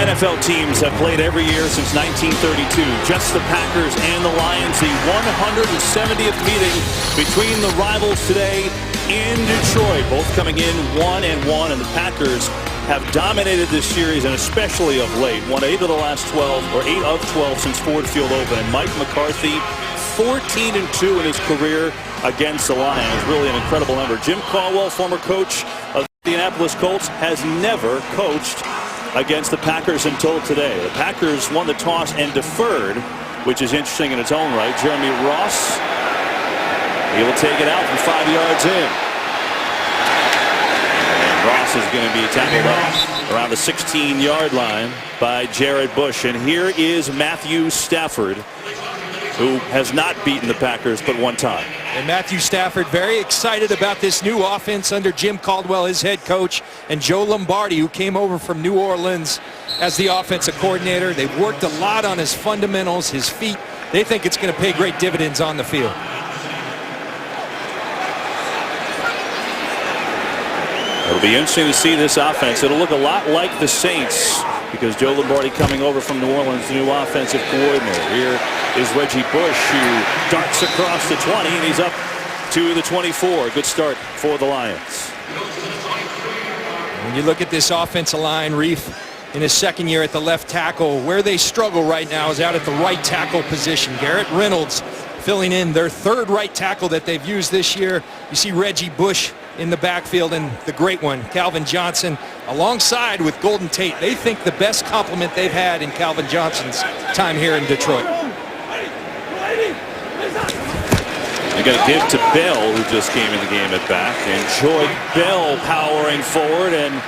NFL teams have played every year since 1932. Just the Packers and the Lions, the 170th meeting between the rivals today in Detroit. Both coming in 1-1, and the Packers have dominated this series, and especially of late. Won 8 of the last 12, or 8 of 12 since Ford Field opened. And Mike McCarthy, 14-2 in his career against the Lions. Really an incredible number. Jim Caldwell, former coach of the Indianapolis Colts, has never coached against the Packers until today. The Packers won the toss and deferred, which is interesting in its own right. Jeremy Ross, he will take it out from 5 yards in. And Ross is going to be tackled up around the 16-yard line by Jared Bush. And here is Matthew Stafford, who has not beaten the Packers but one time. And Matthew Stafford very excited about this new offense under Jim Caldwell, his head coach, and Joe Lombardi, who came over from New Orleans as the offensive coordinator. They've worked a lot on his fundamentals, his feet. They think it's going to pay great dividends on the field. It'll be interesting to see this offense. It'll look a lot like the Saints, because Joe Lombardi coming over from New Orleans, the new offensive coordinator. Here is Reggie Bush, who darts across the 20, and he's up to the 24. Good start for the Lions. When you look at this offensive line, Reef, in his second year at the left tackle, where they struggle right now is out at the right tackle position. Garrett Reynolds filling in their third right tackle that they've used this year. You see Reggie Bush in the backfield, and the great one, Calvin Johnson, alongside with Golden Tate. They think the best compliment they've had in Calvin Johnson's time here in Detroit. They're going to give to Bell, who just came in the game at back. And Joy Bell powering forward, and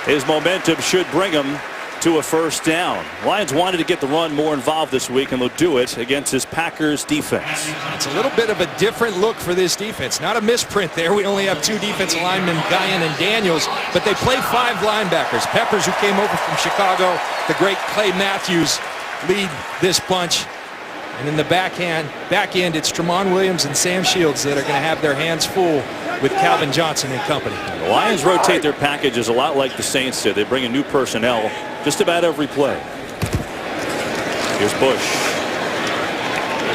his momentum should bring him to a first down. Lions wanted to get the run more involved this week, and they'll do it against this Packers defense. It's a little bit of a different look for this defense. Not a misprint there. We only have 2 defensive linemen, Guyan and Daniels, but they play 5 linebackers. Peppers, who came over from Chicago, the great Clay Matthews lead this bunch. And in the back end, it's Tramon Williams and Sam Shields that are going to have their hands full with Calvin Johnson and company. The Lions rotate their packages a lot like the Saints did. They bring in new personnel just about every play. Here's Bush.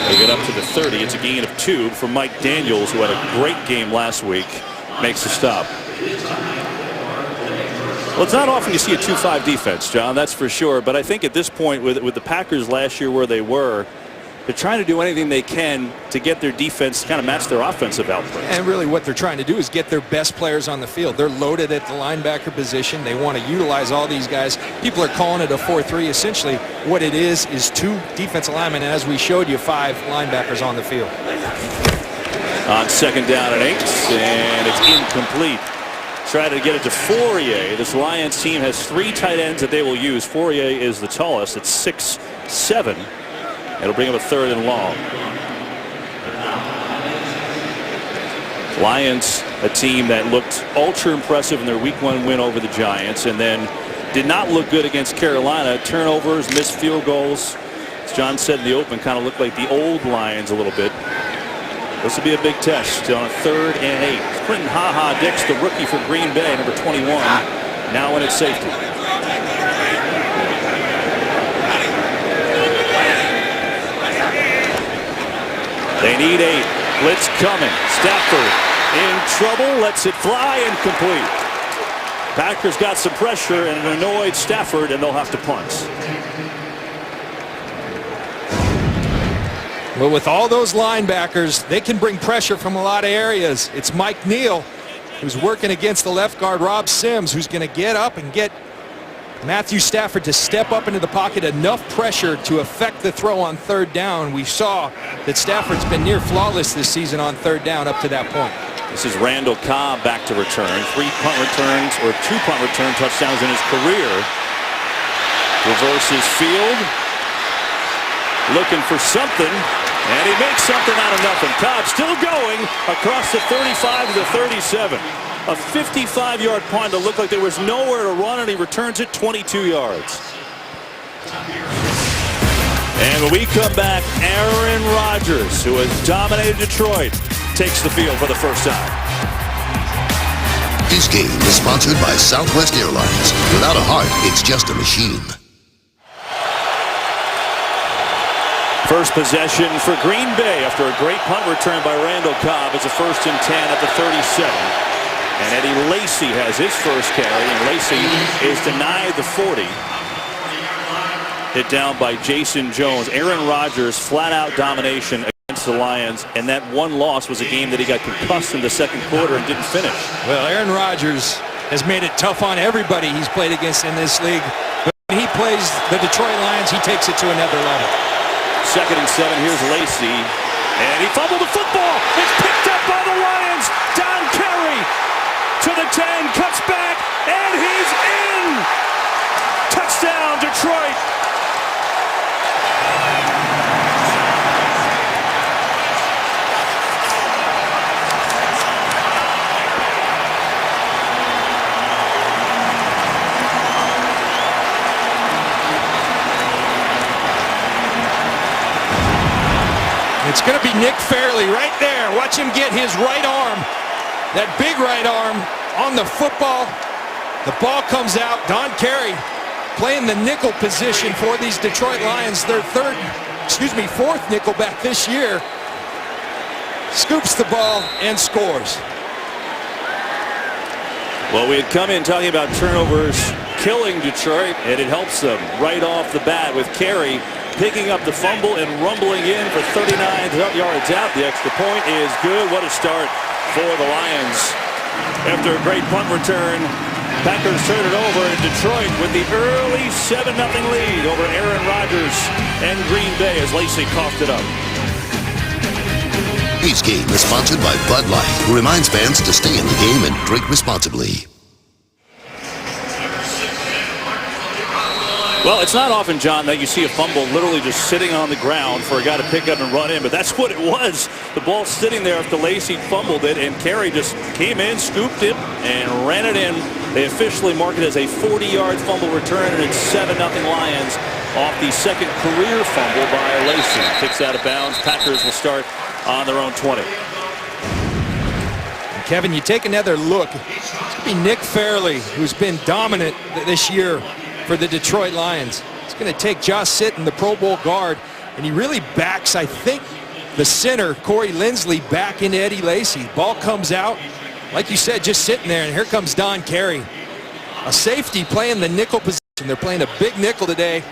They get up to the 30. It's a gain of 2 for Mike Daniels, who had a great game last week. Makes a stop. Well, it's not often you see a 2-5 defense, John, that's for sure. But I think at this point, with the Packers last year where they were, they're trying to do anything they can to get their defense to kind of match their offensive output. And really what they're trying to do is get their best players on the field. They're loaded at the linebacker position. They want to utilize all these guys. People are calling it a 4-3. Essentially what it is 2 defensive linemen, and as we showed you, 5 linebackers on the field. On second down and 8, and it's incomplete. Try to get it to Fourier. This Lions team has 3 tight ends that they will use. Fourier is the tallest. It's 6'7". It'll bring him a 3rd and long. Lions, a team that looked ultra impressive in their week 1 win over the Giants, and then did not look good against Carolina. Turnovers, missed field goals. As John said in the open, kind of looked like the old Lions a little bit. This will be a big test on a 3rd and 8. Quentin Ha-Ha Dix, the rookie for Green Bay, number 21, now in at safety. They need 8. Blitz coming. Stafford in trouble. Lets it fly, incomplete. Packers got some pressure and an annoyed Stafford, and they'll have to punt. Well, with all those linebackers, they can bring pressure from a lot of areas. It's Mike Neal, who's working against the left guard, Rob Sims, who's going to get up and get Matthew Stafford to step up into the pocket, enough pressure to affect the throw on 3rd down. We saw that Stafford's been near flawless this season on 3rd down up to that point. This is Randall Cobb back to return. 3 punt returns, or 2 punt return touchdowns in his career. Reverses field. Looking for something, and he makes something out of nothing. Cobb still going across the 35 to the 37. A 55-yard punt that looked like there was nowhere to run, and he returns it 22 yards. And when we come back, Aaron Rodgers, who has dominated Detroit, takes the field for the first time. This game is sponsored by Southwest Airlines. Without a heart, it's just a machine. First possession for Green Bay after a great punt return by Randall Cobb. It's a 1st and 10 at the 37. And Eddie Lacy has his first carry, and Lacy is denied the 40. Hit down by Jason Jones. Aaron Rodgers, flat-out domination against the Lions, and that one loss was a game that he got concussed in the second quarter and didn't finish. Well, Aaron Rodgers has made it tough on everybody he's played against in this league. But when he plays the Detroit Lions, he takes it to another level. 2nd and 7, here's Lacy. And he fumbled the football. It's picked up by the Lions. Don Carey to the 10, cuts back, and he's in. Touchdown, Detroit. It's going to be Nick Fairley right there. Watch him get his right arm, that big right arm on the football. The ball comes out. Don Carey playing the nickel position for these Detroit Lions. Their fourth nickel back this year. Scoops the ball and scores. Well, we had come in talking about turnovers killing Detroit, and it helps them right off the bat with Carey picking up the fumble and rumbling in for 39 yards out. The extra point is good. What a start for the Lions. After a great punt return, Packers turn it over in Detroit with the early 7-0 lead over Aaron Rodgers and Green Bay as Lacy coughed it up. Each game is sponsored by Bud Light, who reminds fans to stay in the game and drink responsibly. Well, it's not often, John, that you see a fumble literally just sitting on the ground for a guy to pick up and run in, but that's what it was. The ball sitting there after Lacy fumbled it, and Carey just came in, scooped it, and ran it in. They officially mark it as a 40-yard fumble return, and it's 7-0 Lions off the second career fumble by Lacy. Kicks out of bounds. Packers will start on their own 20. And Kevin, you take another look. It's going to be Nick Fairley, who's been dominant this year for the Detroit Lions. It's going to take Josh Sitton, the Pro Bowl guard, and he really backs, I think, the center, Corey Linsley, back into Eddie Lacy. Ball comes out, like you said, just sitting there, and here comes Don Carey. A safety playing the nickel position. They're playing a big nickel today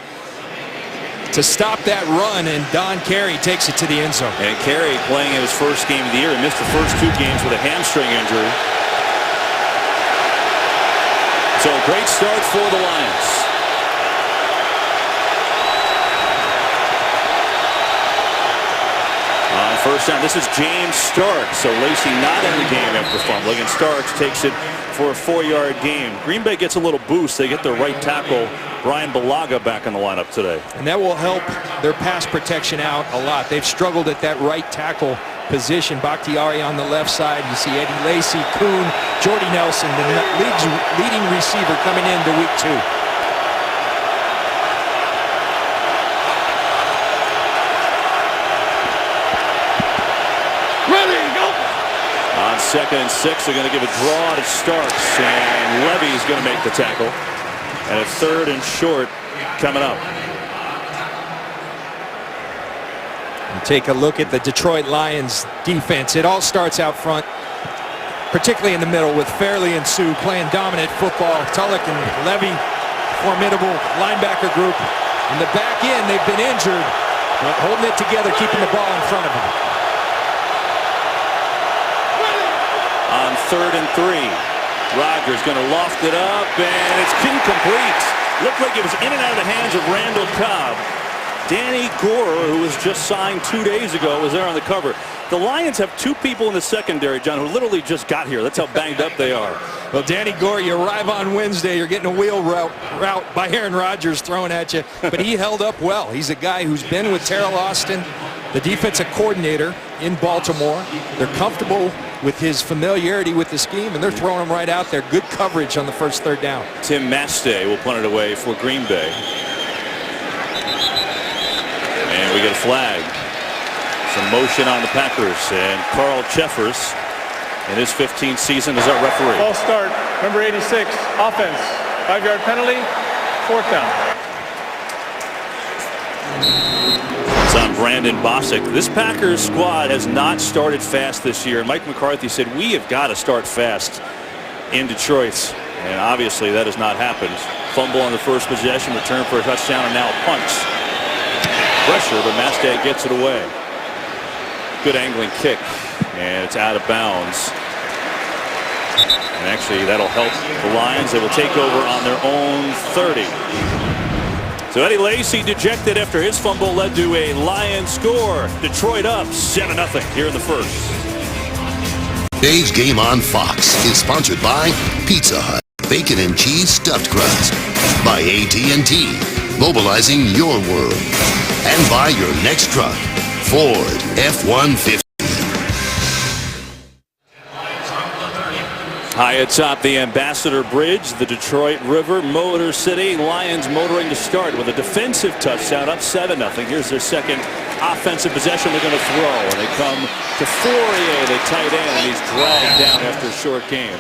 to stop that run, and Don Carey takes it to the end zone. And Carey playing in his first game of the year. He missed the first 2 games with a hamstring injury. So a great start for the Lions. On first down, this is James Starks. So Lacy not in the game after fumbling, and Starks takes it for a 4-yard gain. Green Bay gets a little boost. They get their right tackle, Brian Balaga, back in the lineup today. And that will help their pass protection out a lot. They've struggled at that right tackle position. Bakhtiari on the left side. You see Eddie Lacy, Kuhn, Jordy Nelson, the league's leading receiver coming into week 2. Ready, go! On 2nd and 6, they're going to give a draw to Starks, and Levy's going to make the tackle. And a 3rd and short coming up. Take a look at the Detroit Lions defense. It all starts out front, particularly in the middle, with Fairley and Sue playing dominant football. Tulloch and Levy, formidable linebacker group. In the back end, they've been injured, but holding it together, keeping the ball in front of them. On 3rd and 3, Rodgers going to loft it up, and it's incomplete. Looked like it was in and out of the hands of Randall Cobb. Danny Gore, who was just signed 2 days ago, was there on the cover. The Lions have 2 people in the secondary, John, who literally just got here. That's how banged up they are. Well, Danny Gore, you arrive on Wednesday, you're getting a wheel route by Aaron Rodgers thrown at you, but he held up well. He's a guy who's been with Terrell Austin, the defensive coordinator in Baltimore. They're comfortable with his familiarity with the scheme, and they're throwing him right out there. Good coverage on the first 3rd down. Tim Mastay will punt it away for Green Bay. And we get a flag. Some motion on the Packers, and Carl Cheffers in his 15th season as our referee. False start, number 86, offense. 5-yard penalty, 4th down. It's on Brandon Bosick. This Packers squad has not started fast this year. And Mike McCarthy said, we have got to start fast in Detroit. And obviously that has not happened. Fumble on the first possession, return for a touchdown, and now a punt. Pressure, but Mastad gets it away. Good angling kick, and it's out of bounds. And actually, that'll help the Lions. They will take over on their own 30. So Eddie Lacy dejected after his fumble led to a Lions score. Detroit up 7-0 here in the first. Today's game on Fox is sponsored by Pizza Hut Bacon and Cheese Stuffed Crust, by AT&T, mobilizing your world, and by your next truck, Ford F-150. High atop the Ambassador Bridge, the Detroit River, Motor City. Lions motoring to start with a defensive touchdown, up 7-0. Here's their second offensive possession. They're going to throw, and they come to Fourier, the tight end, and he's dragged down after a short game.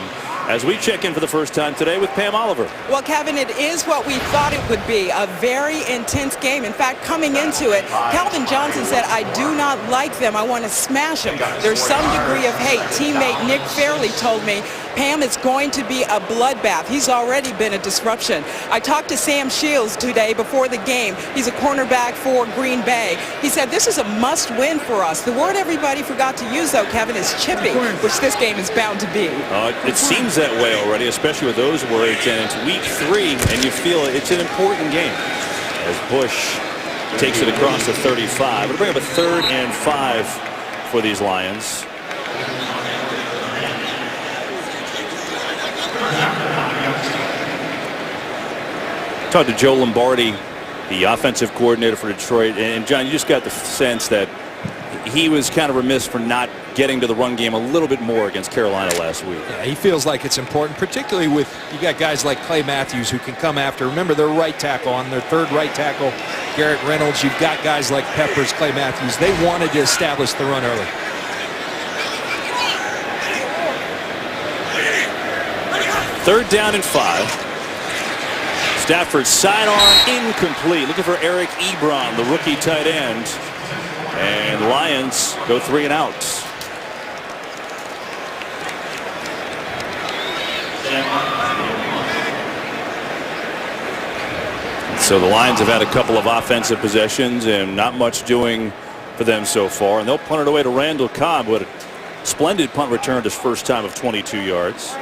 As we check in for the first time today with Pam Oliver. Well, Kevin, it is what we thought it would be, a very intense game. In fact, coming into it, Calvin Johnson said, I do not like them. I want to smash them. There's some degree of hate. Teammate Nick Fairley told me, Pam, it's going to be a bloodbath. He's already been a disruption. I talked to Sam Shields today before the game. He's a cornerback for Green Bay. He said, this is a must-win for us. The word everybody forgot to use, though, Kevin, is chippy, which this game is bound to be. It seems that way already, especially with those words, and it's week 3, and you feel it's an important game. As Bush takes it across the 35. It'll bring up a 3rd and 5 for these Lions. Talked to Joe Lombardi, the offensive coordinator for Detroit, and John, you just got the sense that he was kind of remiss for not getting to the run game a little bit more against Carolina last week. Yeah, he feels like it's important, particularly with you got guys like Clay Matthews who can come after. Remember their right tackle, on their 3rd right tackle, Garrett Reynolds. You've got guys like Peppers, Clay Matthews. They wanted to establish the run early. Third down and 5. Stafford sidearm incomplete. Looking for Eric Ebron, the rookie tight end. And the Lions go 3 and out. So the Lions have had a couple of offensive possessions and not much doing for them so far. And they'll punt it away to Randall Cobb with a splendid punt return, his first time of 22 yards.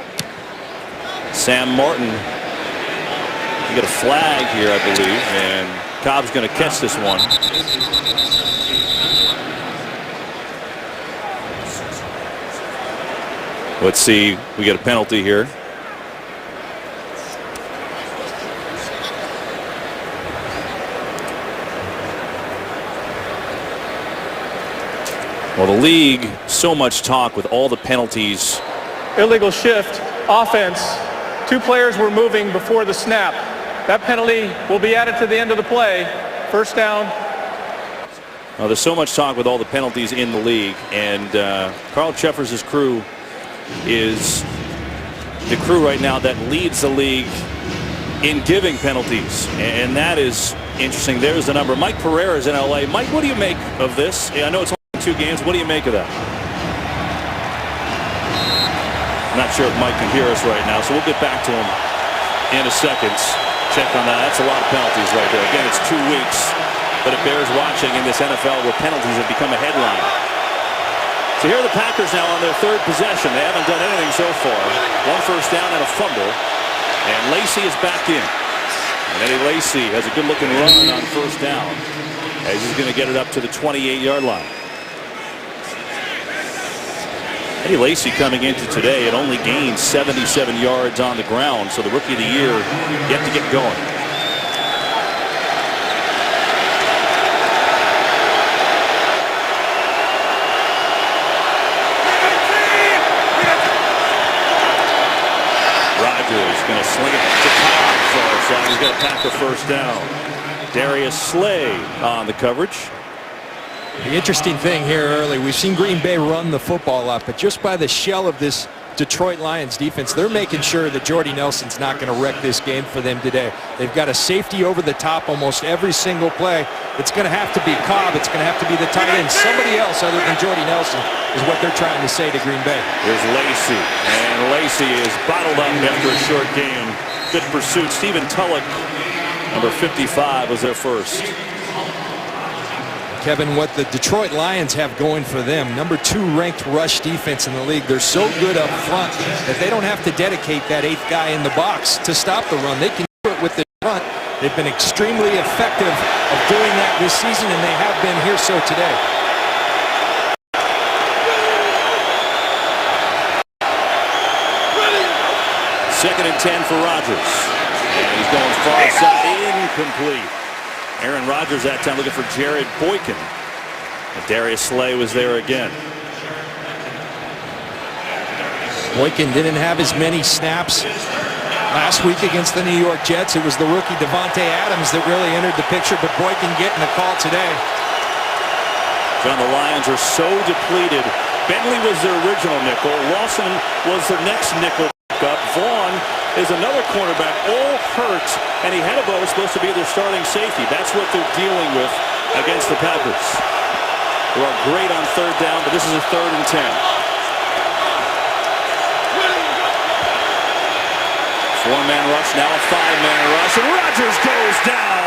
Sam Martin, you get a flag here, I believe, and Cobb's going to catch this one. Let's see, we get a penalty here. Well, the league, so much talk with all the penalties. Illegal shift, offense. 2 players were moving before the snap. That penalty will be added to the end of the play. First down. Well, there's so much talk with all the penalties in the league, and Carl Cheffers' crew is the crew right now that leads the league in giving penalties, and that is interesting. There's the number. Mike Pereira is in LA. Mike, what do you make of this? I know it's only 2 games. What do you make of that? I'm not sure if Mike can hear us right now, so we'll get back to him in a second. Check on that. That's a lot of penalties right there. Again, it's 2 weeks, but it bears watching in this NFL where penalties have become a headline. So here are the Packers now on their 3rd possession. They haven't done anything so far. 1 first down and a fumble, and Lacy is back in. And Eddie Lacy has a good-looking run on first down as he's going to get it up to the 28-yard line. Eddie Lacy coming into today had only gained 77 yards on the ground, so the Rookie of the Year yet to get going. Rodgers going to sling it to Cobb far side. He's got a Packer first down. Darius Slay on the coverage. The interesting thing here early, we've seen Green Bay run the football up, but just by the shell of this Detroit Lions defense, they're making sure that Jordy Nelson's not going to wreck this game for them today. They've got a safety over the top almost every single play. It's going to have to be Cobb. It's going to have to be the tight end. Somebody else other than Jordy Nelson is what they're trying to say to Green Bay. Here's Lacy, and Lacy is bottled up after a short game. Good pursuit. Stephen Tulloch, number 55, was there first. Kevin, what the Detroit Lions have going for them, number 2 ranked rush defense in the league. They're so good up front that they don't have to dedicate that 8th guy in the box to stop the run. They can do it with the front. They've been extremely effective of doing that this season, and they have been here so today. Second and 10 for Rodgers. And he's going far side, incomplete. Aaron Rodgers that time looking for Jared Boykin. And Darius Slay was there again. Boykin didn't have as many snaps last week against the New York Jets. It was the rookie Devontae Adams that really entered the picture, but Boykin getting the call today. John, the Lions are so depleted. Bentley was their original nickel. Lawson was the next nickel pickup. Vaughn is another cornerback, all hurt, and he had a was supposed to be their starting safety. That's what they're dealing with against the Packers. They are great on third down, but this is a 3rd and 10. Four-man rush, now a 5-man rush, and Rodgers goes down.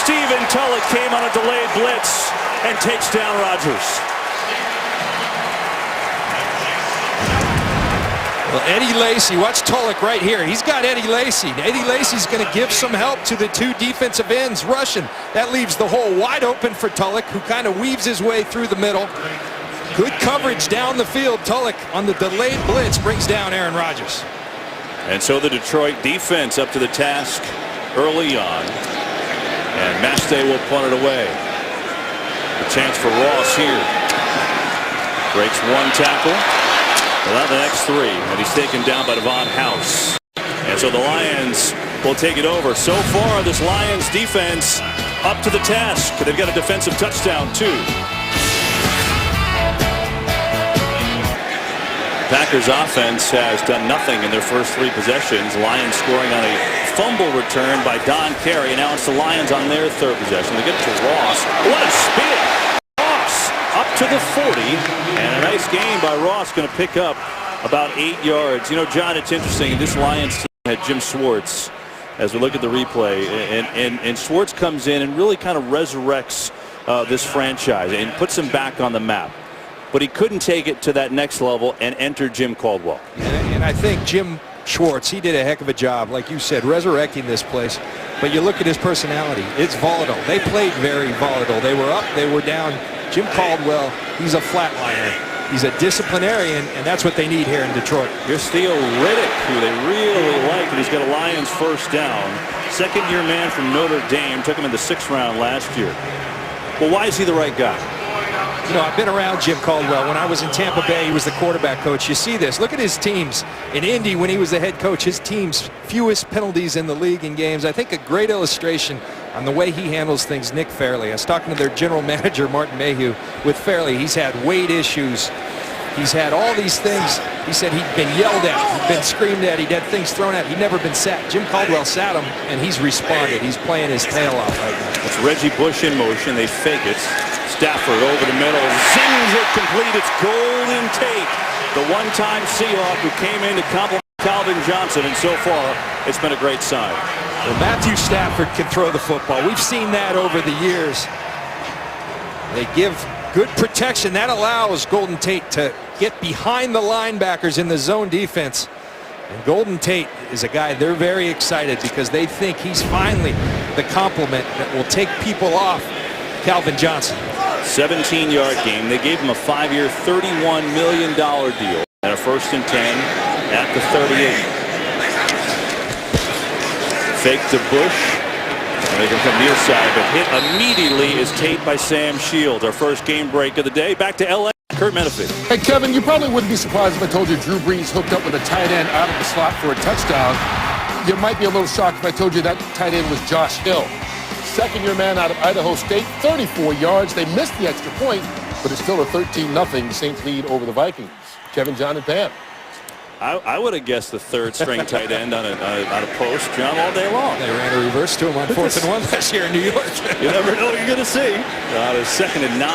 Stephen Tulloch came on a delayed blitz and takes down Rodgers. Well, Eddie Lacy, watch Tulloch right here. He's got Eddie Lacy. Eddie Lacy's going to give some help to the 2 defensive ends rushing. That leaves the hole wide open for Tulloch, who kind of weaves his way through the middle. Good coverage down the field. Tulloch on the delayed blitz brings down Aaron Rodgers. And so the Detroit defense up to the task early on. And Mastay will punt it away. A chance for Ross here. Breaks 1 tackle. Without the next 3, and he's taken down by Devon House. And so the Lions will take it over. So far, this Lions defense up to the task. They've got a defensive touchdown, too. Packers offense has done nothing in their first 3 possessions. Lions scoring on a fumble return by Don Carey. Now it's the Lions on their 3rd possession. They get to Ross. What a spin! Up to the 40, and a nice gain by Ross, going to pick up about 8 yards. You know, John, it's interesting. This Lions team had Jim Schwartz as we look at the replay, and Schwartz comes in and really kind of resurrects this franchise and puts him back on the map. But he couldn't take it to that next level and enter Jim Caldwell. And I think Jim Schwartz, he did a heck of a job, like you said, resurrecting this place. But you look at his personality, it's volatile. They played very volatile. They were up, they were down. Jim Caldwell, he's a flatliner. He's a disciplinarian, and that's what they need here in Detroit. Here's Theo Riddick, who they really like, and he's got a Lions first down. Second-year man from Notre Dame. Took him in the 6th round last year. Well, why is he the right guy? You know, I've been around Jim Caldwell. When I was in Tampa Bay, he was the quarterback coach. You see this. Look at his teams. In Indy, when he was the head coach, his team's fewest penalties in the league in games. I think a great illustration on the way he handles things, Nick Fairley. I was talking to their general manager, Martin Mayhew, with Fairley. He's had weight issues. He's had all these things. He said he'd been yelled at, he'd been screamed at, he'd had things thrown at. He'd never been sacked. Jim Caldwell sat him, and he's responded. He's playing his tail off right now. It's Reggie Bush in motion. They fake it. Stafford over the middle. Zings it complete. It's Golden Tate, the one-time Seahawk who came in to compliment Calvin Johnson, and so far it's been a great sign. Well, Matthew Stafford can throw the football. We've seen that over the years. They give good protection. That allows Golden Tate to get behind the linebackers in the zone defense. And Golden Tate is a guy they're very excited because they think he's finally the complement that will take people off Calvin Johnson. 17-yard game. They gave him a 5-year, $31 million deal and a 1st and 10 at the 38. Fake to Bush. And they can come near side, but hit immediately is Tate by Sam Shields. Our first game break of the day. Back to L.A. Kurt Menefee. Hey, Kevin, you probably wouldn't be surprised if I told you Drew Brees hooked up with a tight end out of the slot for a touchdown. You might be a little shocked if I told you that tight end was Josh Hill. Second-year man out of Idaho State, 34 yards. They missed the extra point, but it's still a 13-0 Saints lead over the Vikings. Kevin, John, and Pam. I would have guessed the third string tight end on a post, John, all day long. They ran a reverse to him on 4th and 1 last year in New York. You never know what you're going to see. It's 2nd and 9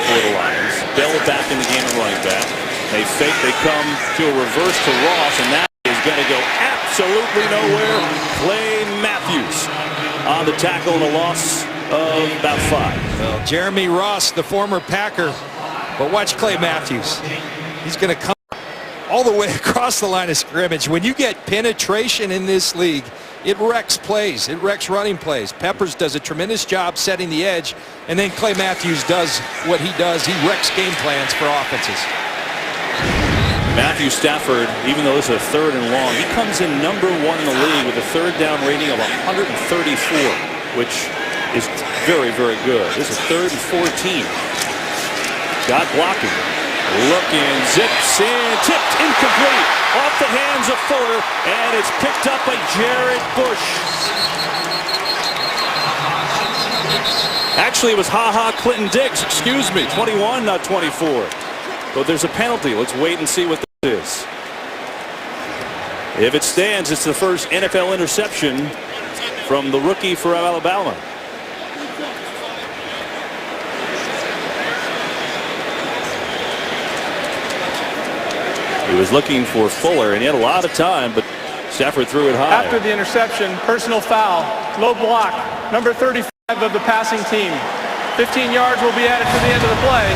for the Lions. Bell back in the game at running back. They fake. They come to a reverse to Ross, and that is going to go absolutely nowhere. Clay Matthews on the tackle and a loss of about 5. Well, Jeremy Ross, the former Packer, but watch Clay Matthews. He's going to come all the way across the line of scrimmage. When you get penetration in this league, it wrecks plays. It wrecks running plays. Peppers does a tremendous job setting the edge, and then Clay Matthews does what he does. He wrecks game plans for offenses. Matthew Stafford, even though this is a 3rd and long, he comes in #1 in the league with a 3rd down rating of 134, which is very, very good. This is 3rd and 14. Got blocking. Looking, zips in, tipped, incomplete. Off the hands of Fuller, and it's picked up by Jared Bush. Actually, it was Clinton Dix, excuse me, 21, not 24. But there's a penalty. Let's wait and see what this is. If it stands, it's the first NFL interception from the rookie for Alabama. He was looking for Fuller, and he had a lot of time, but Stafford threw it high. After the interception, personal foul, low block, number 35 of the passing team. 15 yards will be added to the end of the play.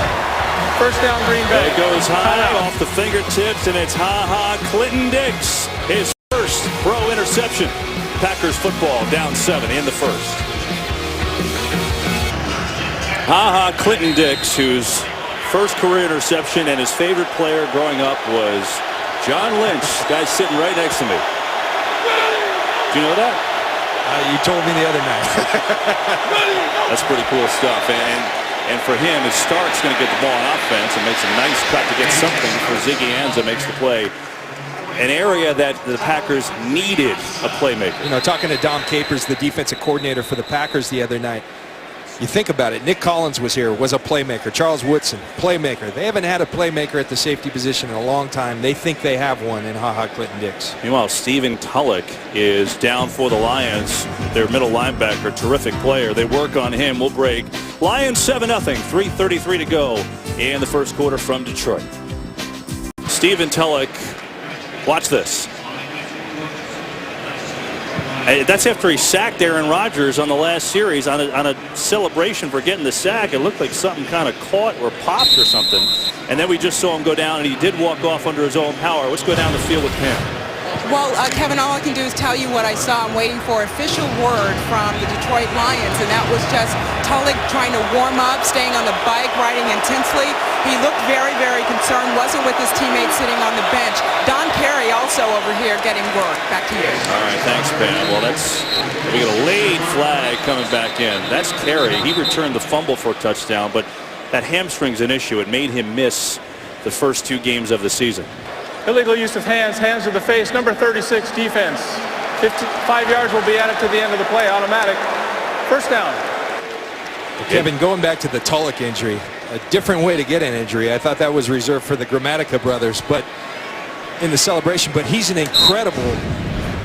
First down, Green Bay. It goes high off the fingertips, and it's Clinton Dix. His first pro interception. Packers football down 7 in the first. Clinton Dix, whose first career interception and his favorite player growing up was John Lynch. Guy's sitting right next to me. Do you know that? You told me the other night. That's pretty cool stuff. And for him, as Stark's going to get the ball on offense and makes a nice cut to get something for Ziggy Ansah makes the play. An area that the Packers needed a playmaker. You know, talking to Dom Capers, the defensive coordinator for the Packers the other night, you think about it, Nick Collins was here, was a playmaker. Charles Woodson, playmaker. They haven't had a playmaker at the safety position in a long time. They think they have one in Clinton Dix. Meanwhile, Stephen Tulloch is down for the Lions. Their middle linebacker, terrific player. They work on him. We'll break. Lions 7-0, 3:33 to go in the first quarter from Detroit. Stephen Tulloch, watch this. That's after he sacked Aaron Rodgers on the last series on a celebration for getting the sack. It looked like something kind of caught or popped or something. And then we just saw him go down, and he did walk off under his own power. Let's go down the field with him. Well, Kevin, all I can do is tell you what I saw. I'm waiting for official word from the Detroit Lions, and that was just Tulloch trying to warm up, staying on the bike, riding intensely. He looked very, very concerned, wasn't with his teammates sitting on the bench. Don Carey also over here getting work. Back to you. All right, thanks, Pam. Well, we got a laid flag coming back in. That's Carey. He returned the fumble for a touchdown, but that hamstring's an issue. It made him miss the first 2 games of the season. Illegal use of hands to the face, number 36 defense. 5 yards will be added to the end of the play, automatic. First down. Well, Kevin, going back to the Tulloch injury, a different way to get an injury. I thought that was reserved for the Gramatica brothers, but in the celebration, but he's an incredible,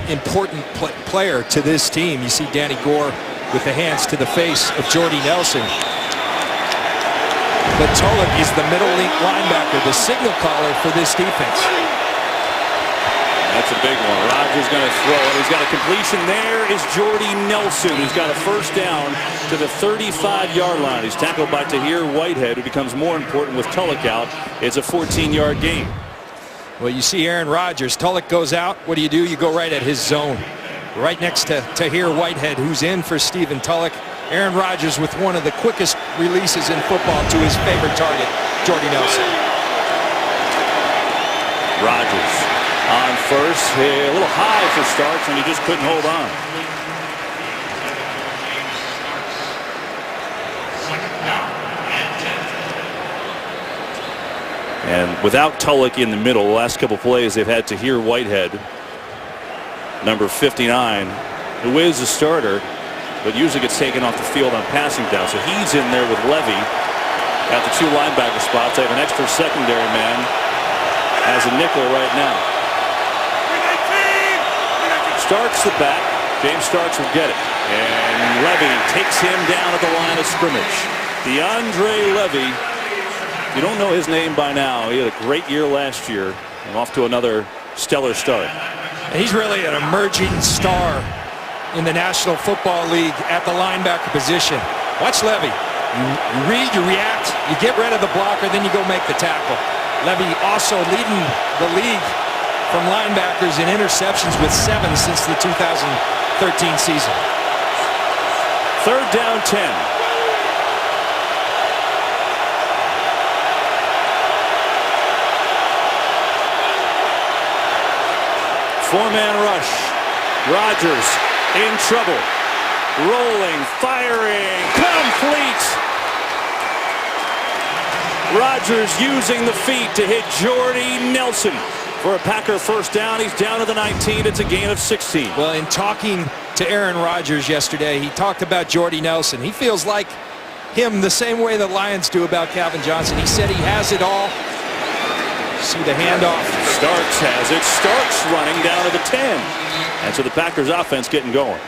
important player to this team. You see Danny Gore with the hands to the face of Jordy Nelson. But Tulloch is the middle linebacker, the signal caller for this defense. That's a big one. Rodgers going to throw it. He's got a completion. There is Jordy Nelson, who's got a first down to the 35-yard line. He's tackled by Tahir Whitehead, who becomes more important with Tulloch out. It's a 14-yard gain. Well, you see Aaron Rodgers. Tulloch goes out. What do? You go right at his zone. Right next to Tahir Whitehead, who's in for Stephen Tulloch. Aaron Rodgers with one of the quickest releases in football to his favorite target, Jordy Nelson. Rodgers on first. A little high for Starks, and he just couldn't hold on. And without Tulloch in the middle, the last couple plays they've had Tahir Whitehead, number 59, who is a starter, but usually gets taken off the field on passing down. So he's in there with Levy at the 2 linebacker spots. They have an extra secondary man as a nickel right now. Starks the back. James Starks will get it. And Levy takes him down at the line of scrimmage. DeAndre Levy. You don't know his name by now. He had a great year last year. And off to another stellar start. And he's really an emerging star in the National Football League at the linebacker position. Watch Levy. You read, you react, you get rid of the blocker, then you go make the tackle. Levy also leading the league from linebackers in interceptions with 7 since the 2013 season. 3rd down 10. Four-man rush. Rodgers in trouble. Rolling, firing, complete. Rodgers using the feet to hit Jordy Nelson for a Packer first down. He's down to the 19. It's a gain of 16. Well, in talking to Aaron Rodgers yesterday, he talked about Jordy Nelson. He feels like him the same way the Lions do about Calvin Johnson. He said he has it all. See the handoff. Starks has it. Starks running down to the 10. And so the Packers offense getting going.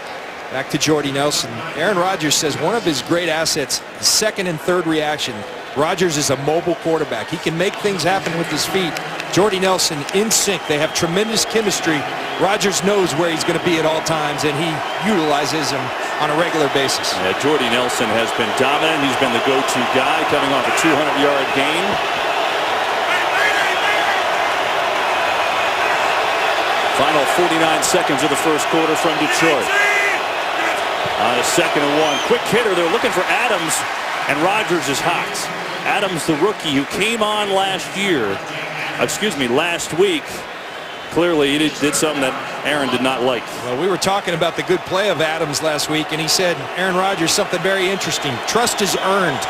Back to Jordy Nelson. Aaron Rodgers says one of his great assets, second and third reaction. Rodgers is a mobile quarterback. He can make things happen with his feet. Jordy Nelson in sync. They have tremendous chemistry. Rodgers knows where he's going to be at all times, and he utilizes him on a regular basis. Yeah, Jordy Nelson has been dominant. He's been the go-to guy coming off a 200-yard gain. Final 49 seconds of the first quarter from Detroit. On a 2nd and 1. Quick hitter. They're looking for Adams, and Rodgers is hot. Adams, the rookie who came on last week. Clearly, he did something that Aaron did not like. Well, we were talking about the good play of Adams last week, and he said, Aaron Rodgers, something very interesting. Trust is earned,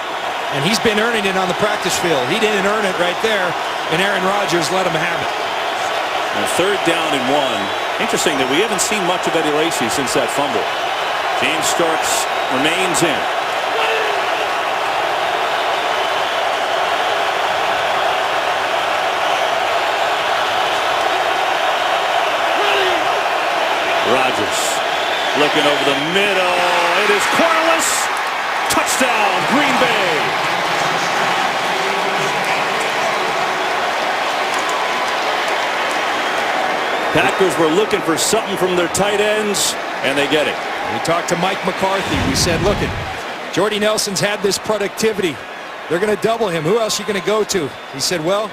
and he's been earning it on the practice field. He didn't earn it right there, and Aaron Rodgers let him have it. And 3rd down and 1. Interesting that we haven't seen much of Eddie Lacy since that fumble. James Starks remains in. Rodgers looking over the middle. It is Corliss. Touchdown, Green Bay. Packers were looking for something from their tight ends, and they get it. We talked to Mike McCarthy. We said, look, Jordy Nelson's had this productivity. They're going to double him. Who else are you going to go to? He said, well,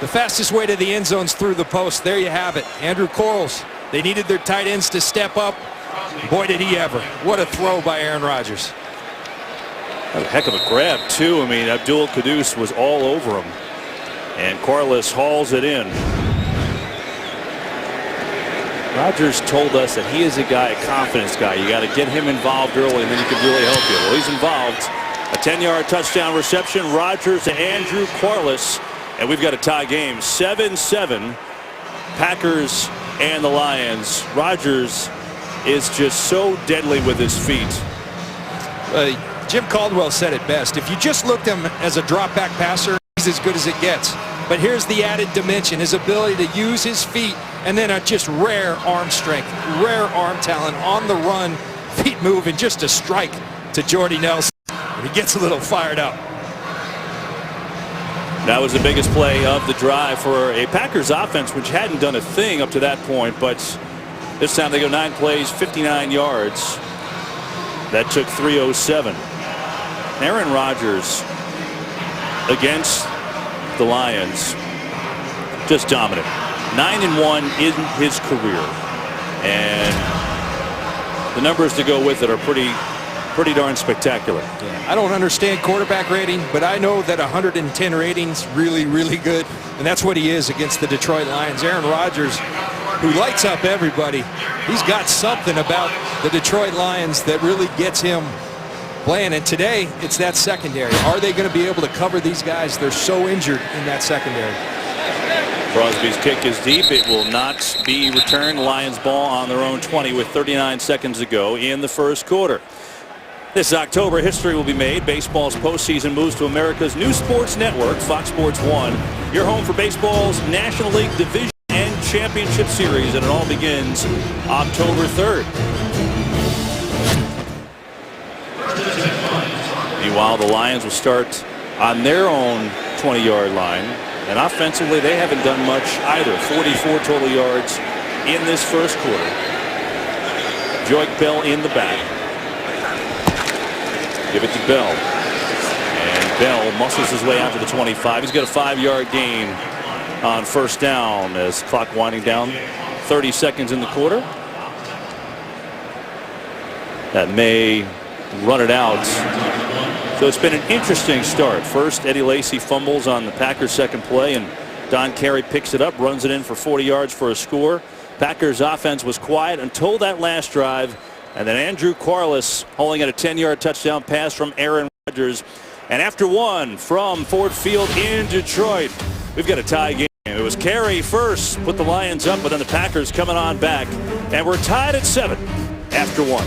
the fastest way to the end zone's through the post. There you have it. Andrew Quarles. They needed their tight ends to step up. Boy, did he ever. What a throw by Aaron Rodgers. A heck of a grab, too. I mean, Abdul Quddus was all over him. And Corliss hauls it in. Rodgers told us that he is a guy, a confidence guy. You got to get him involved early, and then he can really help you. Well, he's involved. A 10-yard touchdown reception. Rodgers to Andrew Corliss. And we've got a tie game. 7-7. Packers and the Lions. Rodgers is just so deadly with his feet. Jim Caldwell said it best. If you just looked at him as a drop-back passer, he's as good as it gets. But here's the added dimension, his ability to use his feet and then a just rare arm strength, rare arm talent on the run, feet move, and just a strike to Jordy Nelson. And he gets a little fired up. That was the biggest play of the drive for a Packers offense, which hadn't done a thing up to that point. But this time they go 9 plays, 59 yards. That took 3:07. Aaron Rodgers against the Lions, just dominant. 9-1 in his career, and the numbers to go with it are pretty darn spectacular. Yeah, I don't understand quarterback rating, but I know that 110 ratings really, really good, and that's what he is against the Detroit Lions. Aaron Rodgers, who lights up everybody, he's got something about the Detroit Lions that really gets him playing, and today it's that secondary. Are they going to be able to cover these guys? They're so injured in that secondary. Crosby's kick is deep. It will not be returned. Lions ball on their own 20 with 39 seconds to go in the first quarter. This October, history will be made. Baseball's postseason moves to America's new sports network, Fox Sports 1. Your home for baseball's National League Division and Championship Series, and it all begins October 3rd. Meanwhile, the Lions will start on their own 20-yard line. And offensively, they haven't done much either. 44 total yards in this first quarter. Joique Bell in the back. Give it to Bell. And Bell muscles his way out to the 25. He's got a 5-yard gain on first down as clock winding down. 30 seconds in the quarter. That may run it out. So it's been an interesting start. First, Eddie Lacy fumbles on the Packers' second play, and Don Carey picks it up, runs it in for 40 yards for a score. Packers' offense was quiet until that last drive, and then Andrew Quarles hauling at a 10-yard touchdown pass from Aaron Rodgers. And after one from Ford Field in Detroit, we've got a tie game. It was Carey first, put the Lions up, but then the Packers coming on back, and we're tied at 7 after one.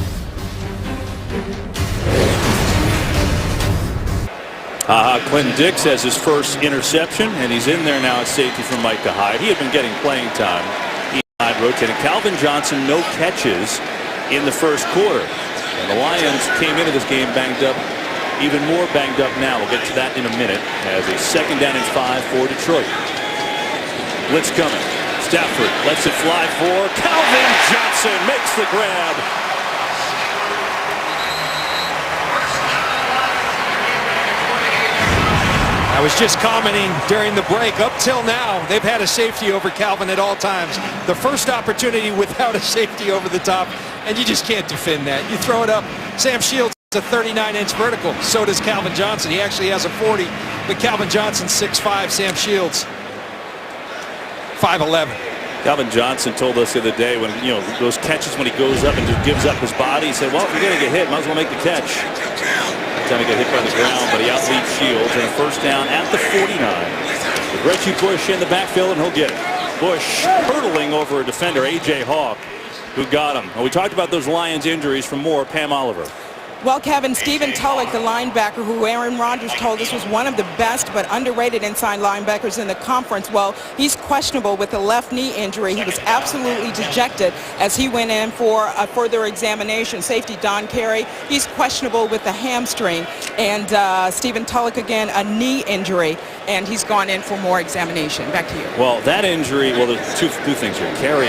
Clinton Dix has his first interception, and he's in there now at safety for Micah Hyde. He had been getting playing time. He and Hyde rotating. Calvin Johnson, no catches in the first quarter. And the Lions came into this game banged up, even more banged up now. We'll get to that in a minute as a 2nd down and 5 for Detroit. Blitz coming. Stafford lets it fly for Calvin Johnson. Makes the grab. I was just commenting during the break, up till now, they've had a safety over Calvin at all times. The first opportunity without a safety over the top, and you just can't defend that. You throw it up. Sam Shields has a 39-inch vertical. So does Calvin Johnson. He actually has a 40, but Calvin Johnson 6'5", Sam Shields 5'11". Calvin Johnson told us the other day when, you know, those catches when he goes up and just gives up his body, he said, well, if you're going to get hit, might as well make the catch. Time he got hit by the ground, but he outleads Shields, and a first down at the 49. With Reggie Bush in the backfield, and he'll get it. Bush hurtling over a defender, A.J. Hawk, who got him. And we talked about those Lions injuries. For more, Pam Oliver. Well, Kevin, Stephen Tulloch, the linebacker who Aaron Rodgers told us was one of the best but underrated inside linebackers in the conference. Well, he's questionable with a left knee injury. He was absolutely dejected as he went in for a further examination. Safety Don Carey, he's questionable with the hamstring. And Stephen Tulloch, again, a knee injury, and he's gone in for more examination. Back to you. Well, that injury, well, there's two things here. Carey,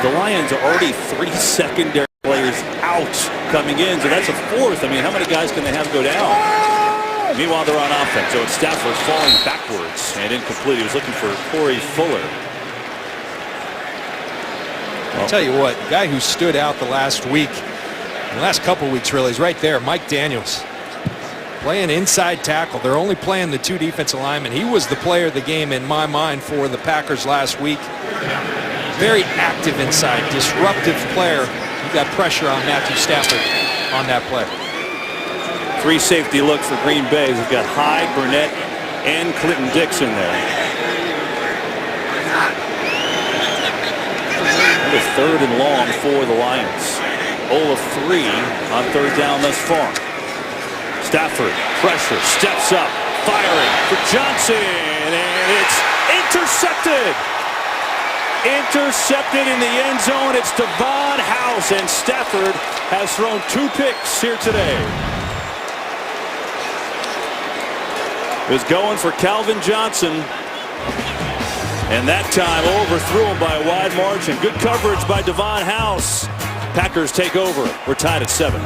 the Lions are already 3 secondary players out coming in, so that's a 4th. I mean, how many guys can they have go down? Meanwhile, they're on offense, so it's Stafford falling backwards and incomplete. He was looking for Corey Fuller. I'll tell you what, the guy who stood out the last week, the last couple weeks really, is right there, Mike Daniels. Playing inside tackle. They're only playing the 2 defensive linemen. He was the player of the game in my mind for the Packers last week. Very active inside, disruptive player. Got pressure on Matthew Stafford on that play. 3 safety look for Green Bay. They've got Hyde, Burnett, and Clinton Dix in there. Another 3rd and long for the Lions. 0 of 3 on 3rd down thus far. Stafford, pressure, steps up, firing for Johnson, and it's intercepted. Intercepted in the end zone. It's Devon House, and Stafford has thrown 2 picks here today. It was going for Calvin Johnson, and that time overthrew him by a wide margin. Good coverage by Devon House. Packers take over. We're tied at 7.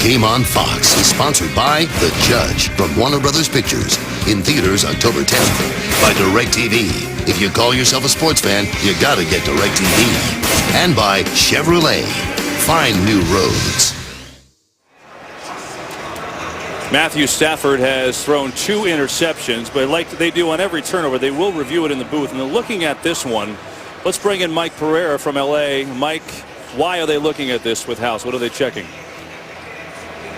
Game on Fox is sponsored by The Judge from Warner Brothers Pictures, in theaters October 10th, by DirecTV. If you call yourself a sports fan, you gotta get DirecTV. And by Chevrolet. Find new roads. Matthew Stafford has thrown 2 interceptions, but like they do on every turnover, they will review it in the booth. And they're looking at this one. Let's bring in Mike Pereira from L.A. Mike, why are they looking at this with House? What are they checking?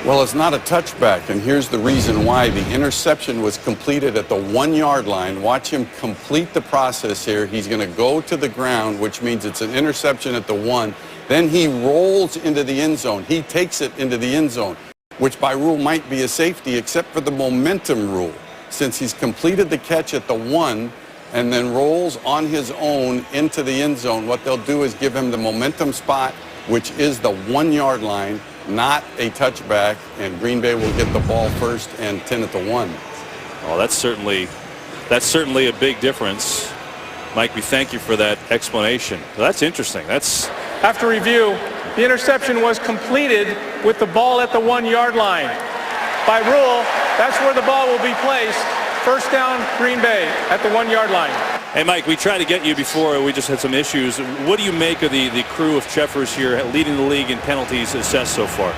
Well, it's not a touchback, and here's the reason why. The interception was completed at the 1-yard line. Watch him complete the process here. He's going to go to the ground, which means it's an interception at the 1. Then he rolls into the end zone. He takes it into the end zone, which by rule might be a safety, except for the momentum rule. Since he's completed the catch at the 1 and then rolls on his own into the end zone, what they'll do is give him the momentum spot, which is the 1-yard line, not a touchback, and Green Bay will get the ball first and 10 at the 1. Oh, that's certainly a big difference. Mike, we thank you for that explanation. Well, that's interesting. That's After review, the interception was completed with the ball at the 1-yard line. By rule, that's where the ball will be placed. First down, Green Bay at the 1-yard line. Hey, Mike, we tried to get you before. We just had some issues. What do you make of the crew of Cheffers here leading the league in penalties assessed so far?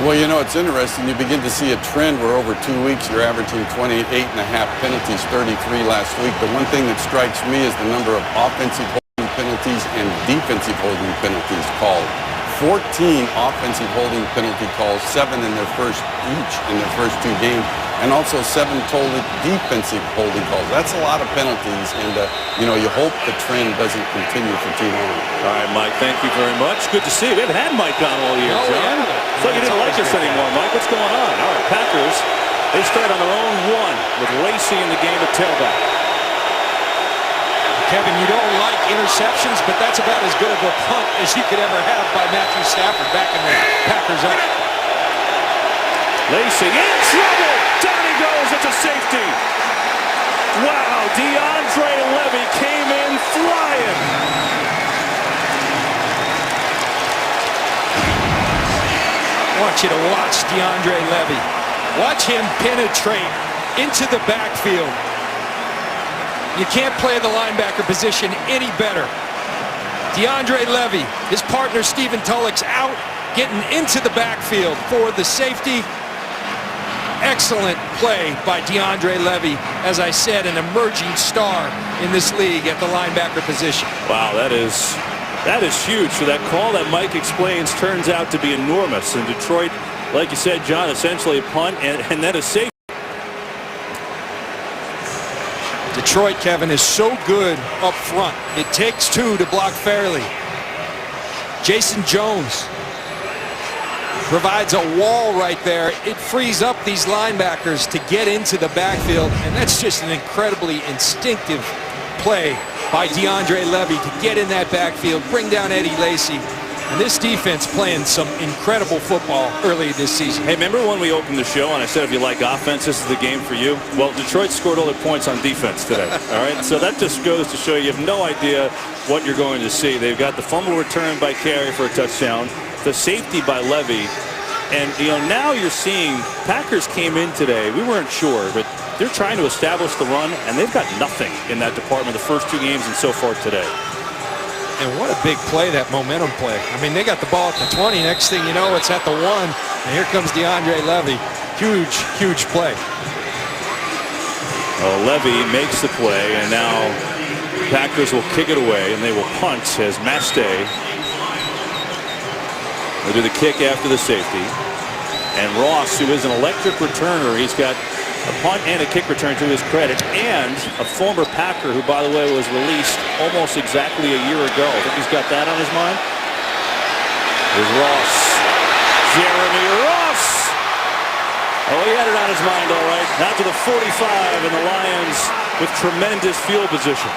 Well, you know, it's interesting. You begin to see a trend where over 2 weeks you're averaging 28.5 penalties, 33 last week. The one thing that strikes me is the number of offensive holding penalties and defensive holding penalties called. 14 offensive holding penalty calls, 7 in their first 2 games, and also 7 total defensive holding calls. That's a lot of penalties, and you know, you hope the trend doesn't continue for too long. All right, Mike, thank you very much. Good to see you. We haven't had Mike on all year, John. So you didn't like us anymore, Mike. What's going on? All right, Packers, they start on their own 1 with Lacey in the game at tailback. Kevin, you don't like interceptions, but that's about as good of a punt as you could ever have by Matthew Stafford back in the Packers up. Lacey in trouble. Down he goes. It's a safety. Wow, DeAndre Levy came in flying. I want you to watch DeAndre Levy. Watch him penetrate into the backfield. You can't play the linebacker position any better. DeAndre Levy, his partner Stephen Tulloch's out, getting into the backfield for the safety. Excellent play by DeAndre Levy. As I said, an emerging star in this league at the linebacker position. Wow, that is huge. So that call that Mike explains turns out to be enormous. In Detroit, like you said, John, essentially a punt and then a safety. Detroit, Kevin, is so good up front. It takes 2 to block fairly. Jason Jones provides a wall right there. It frees up these linebackers to get into the backfield, and that's just an incredibly instinctive play by DeAndre Levy to get in that backfield, bring down Eddie Lacy. And this defense playing some incredible football early this season. Hey, remember when we opened the show and I said if you like offense, this is the game for you? Well, Detroit scored all their points on defense today. All right, so that just goes to show you have no idea what you're going to see. They've got the fumble return by Carey for a touchdown, the safety by Levy, and you know now you're seeing Packers came in today. We weren't sure, but they're trying to establish the run, and they've got nothing in that department the first 2 games and so far today. And what a big play, that momentum play. I mean, they got the ball at the 20. Next thing you know, it's at the 1. And here comes DeAndre Levy. Huge, huge play. Well, Levy makes the play, and now Packers will kick it away, and they will punt as Mastay will do the kick after the safety. And Ross, who is an electric returner, he's got a punt and a kick return to his credit, and a former Packer who, by the way, was released almost exactly a year ago. I think he's got that on his mind. Here's Ross. Jeremy Ross. Oh, he had it on his mind, all right. Now to the 45, and the Lions with tremendous field position.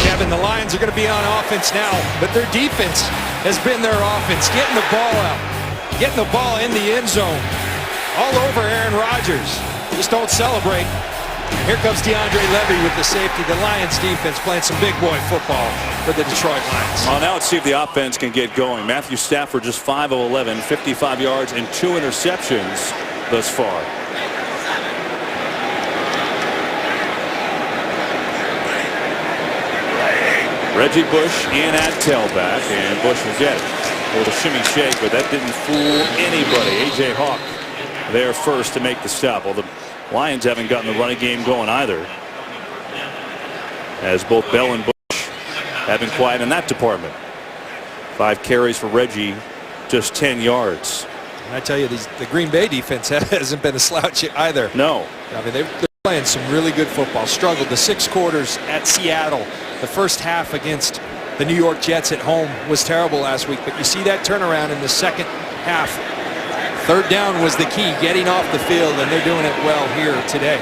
Kevin, the Lions are going to be on offense now, but their defense has been their offense, getting the ball out, getting the ball in the end zone. All over Aaron Rodgers. Just don't celebrate. Here comes DeAndre Levy with the safety. The Lions defense playing some big boy football for the Detroit Lions. Well, now let's see if the offense can get going. Matthew Stafford just 5 of 11, 55 yards and 2 interceptions thus far. Reggie Bush in at tailback, and Bush will get it. With a shimmy shake, but that didn't fool anybody. A.J. Hawk there first to make the stop. Well, the Lions haven't gotten the running game going either, as both Bell and Bush have been quiet in that department. 5 carries for Reggie, just 10 yards. And I tell you, the Green Bay defense hasn't been a slouch either. No. I mean, they're playing some really good football. Struggled the 6 quarters at Seattle. The first half against the New York Jets at home was terrible last week, but you see that turnaround in the second half. Third down was the key, getting off the field, and they're doing it well here today.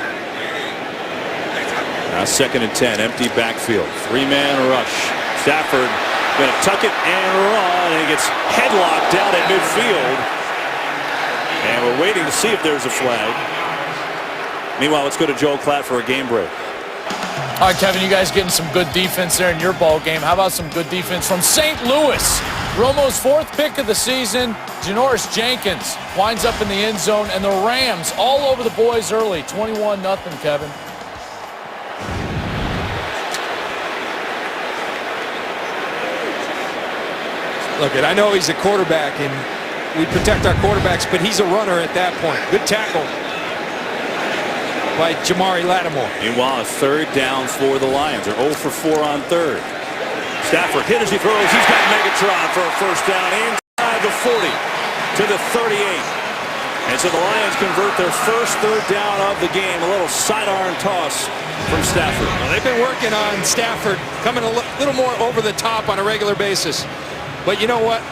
Now 2nd and 10, empty backfield, 3-man rush. Stafford going to tuck it and run, and he gets headlocked down at midfield. And we're waiting to see if there's a flag. Meanwhile, let's go to Joel Klatt for a game break. All right, Kevin, you guys getting some good defense there in your ball game. How about some good defense from St. Louis? Romo's 4th pick of the season, Janoris Jenkins winds up in the end zone, and the Rams all over the boys early, 21-0, Kevin. Look, I know he's a quarterback, and we protect our quarterbacks, but he's a runner at that point. Good tackle by Jamari Lattimore. Meanwhile, a 3rd down for the Lions. They're 0 for 4 on 3rd. Stafford hit as he throws. He's got Megatron for a 1st down inside the 40 to the 38. And so the Lions convert their first 3rd down of the game. A little sidearm toss from Stafford. Well, they've been working on Stafford coming a little more over the top on a regular basis. But you know what?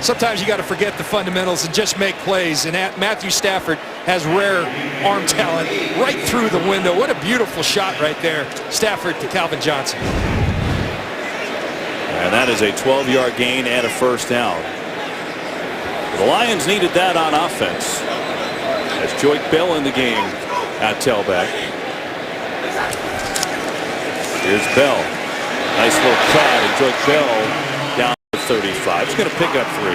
Sometimes you got to forget the fundamentals and just make plays. And Matthew Stafford has rare arm talent right through the window. What a beautiful shot right there. Stafford to Calvin Johnson. And that is a 12-yard gain and a 1st down. The Lions needed that on offense. As Joyce Bell in the game at tailback. Here's Bell. Nice little cut, and Joyce Bell down to 35. He's going to pick up 3.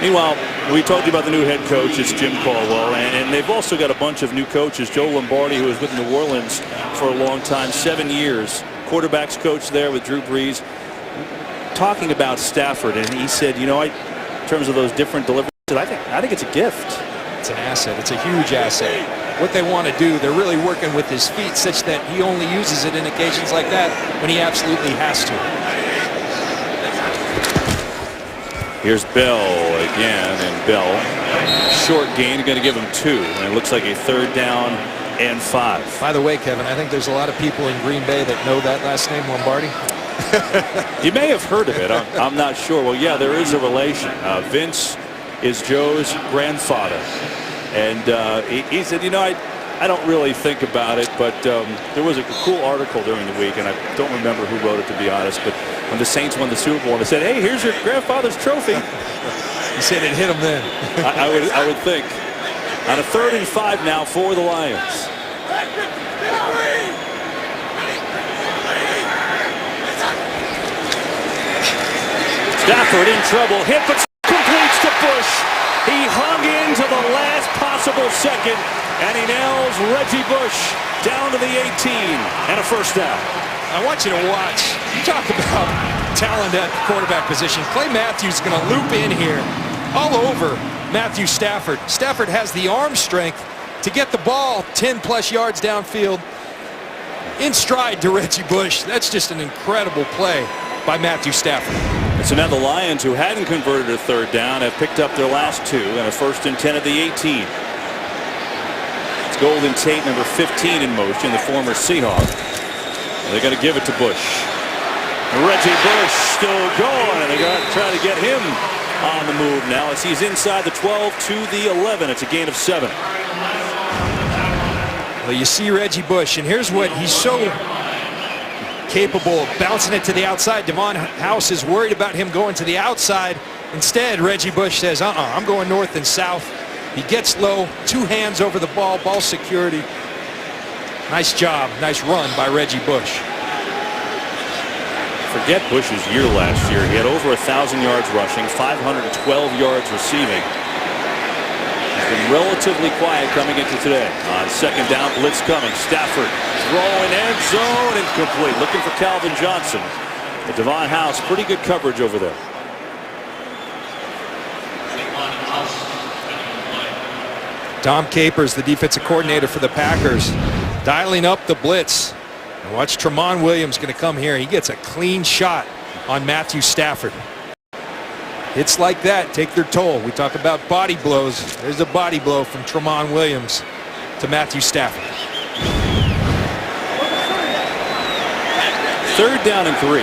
Meanwhile, we told you about the new head coach. It's Jim Caldwell, and they've also got a bunch of new coaches. Joe Lombardi, who was with New Orleans for a long time, 7 years. Quarterbacks coach there with Drew Brees, talking about Stafford, and he said, you know, in terms of those different deliveries, I think it's a gift. It's an asset. It's a huge asset. What they want to do, they're really working with his feet such that he only uses it in occasions like that when he absolutely has to. Here's Bell again, and Bell, short gain, going to give him 2, and it looks like a 3rd down and 5. By the way, Kevin, I think there's a lot of people in Green Bay that know that last name, Lombardi. You may have heard of it. I'm not sure. Well, yeah, there is a relation. Vince is Joe's grandfather. And he said, you know, I don't really think about it, but there was a cool article during the week, and I don't remember who wrote it, to be honest, but when the Saints won the Super Bowl, they said, hey, here's your grandfather's trophy. He said it hit him then. I would think. On a 3rd and 5 now for the Lions. Stafford in trouble, hit, but completes to Bush. He hung into the last possible second, and he nails Reggie Bush down to the 18 and a 1st down. I want you to watch. You talk about talent at the quarterback position. Clay Matthews is going to loop in here all over Matthew Stafford. Stafford has the arm strength to get the ball 10-plus yards downfield in stride to Reggie Bush. That's just an incredible play by Matthew Stafford. And so now the Lions, who hadn't converted a 3rd down, have picked up their last 2 and a 1st and 10 at the 18. It's Golden Tate, number 15, in motion, the former Seahawk. And they're going to give it to Bush. Reggie Bush still going, and they're going to try to get him on the move now as he's inside the 12 to the 11. It's a gain of 7. Well, you see Reggie Bush, and here's what he's so capable of, bouncing it to the outside. Devon House is worried about him going to the outside. Instead, Reggie Bush says, I'm going north and south. He gets low, 2 hands over the ball, ball security. Nice job, nice run by Reggie Bush. Forget Bush's year last year. He had over 1,000 yards rushing, 512 yards receiving. He's been relatively quiet coming into today. On 2nd down, blitz coming. Stafford throwing end zone, incomplete. Looking for Calvin Johnson. But Devon House, pretty good coverage over there. Tom Capers, the defensive coordinator for the Packers, dialing up the blitz. And watch Tramon Williams going to come here. He gets a clean shot on Matthew Stafford. Hits like that take their toll. We talk about body blows. There's a body blow from Tramon Williams to Matthew Stafford. 3rd down and 3.